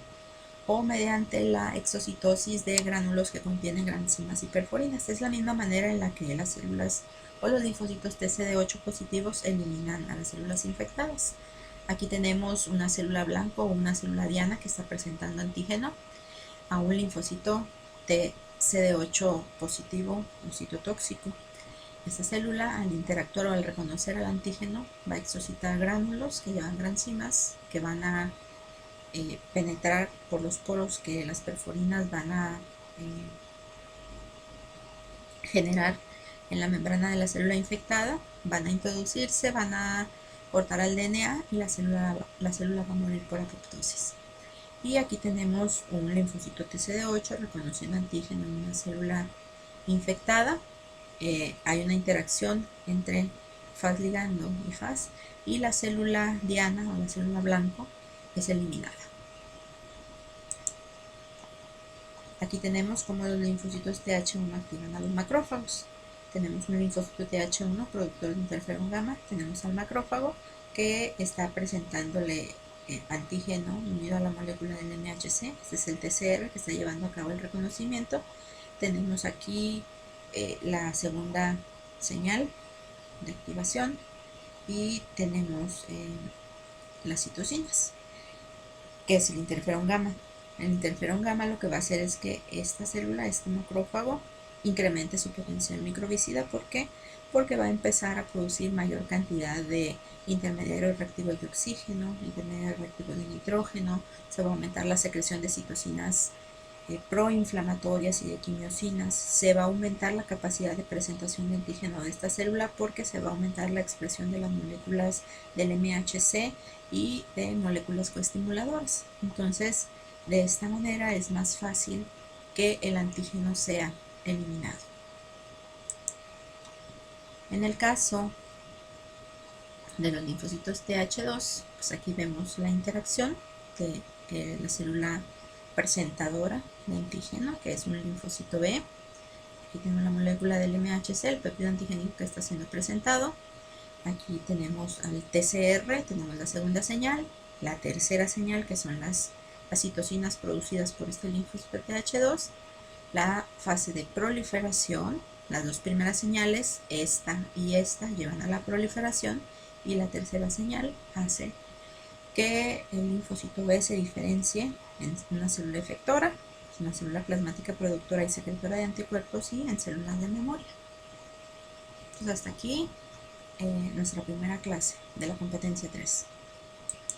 o mediante la exocitosis de gránulos que contienen granzimas y perforinas. Es la misma manera en la que las células o los linfocitos TCD8 positivos eliminan a las células infectadas. Aquí tenemos una célula blanco o una célula diana que está presentando antígeno a un linfocito TCD8 positivo, un citotóxico. Esta célula, al interactuar o al reconocer al antígeno, va a exocitar gránulos que llevan granzimas que van a penetrar por los poros que las perforinas van a generar en la membrana de la célula infectada, van a introducirse, van a cortar al DNA y la célula va a morir por apoptosis. Y aquí tenemos un linfocito TCD8 reconociendo antígeno en una célula infectada. Hay una interacción entre Fas ligando y Fas y la célula diana o la célula blanco es eliminada. Aquí tenemos cómo los linfocitos TH1 activan a los macrófagos. Tenemos un linfocito TH1 productor de interferón gamma, tenemos al macrófago que está presentándole antígeno unido a la molécula del MHC, este es el TCR que está llevando a cabo el reconocimiento. Tenemos aquí la segunda señal de activación y tenemos las citocinas, que es el interferón gamma. El interferón gamma lo que va a hacer es que esta célula, este macrófago, incremente su potencial microbicida. ¿Por qué? Porque va a empezar a producir mayor cantidad de intermediarios reactivos de oxígeno, intermediarios reactivos de nitrógeno, se va a aumentar la secreción de citocinas proinflamatorias y de quimiosinas, se va a aumentar la capacidad de presentación de antígeno de esta célula porque se va a aumentar la expresión de las moléculas del MHC y de moléculas coestimuladoras. Entonces, de esta manera es más fácil que el antígeno sea eliminado. En el caso de los linfocitos TH2, pues aquí vemos la interacción de la célula presentadora de antígeno, que es un linfocito B. Aquí tenemos la molécula del MHC, el péptido antigénico que está siendo presentado. Aquí tenemos al TCR, tenemos la segunda señal, la tercera señal que son las citocinas producidas por este linfocito TH2, la fase de proliferación, las dos primeras señales, esta y esta, llevan a la proliferación y la tercera señal hace que el linfocito B se diferencie en una célula efectora, una célula plasmática productora y secretora de anticuerpos y en células de memoria. Entonces hasta aquí nuestra primera clase de la competencia 3.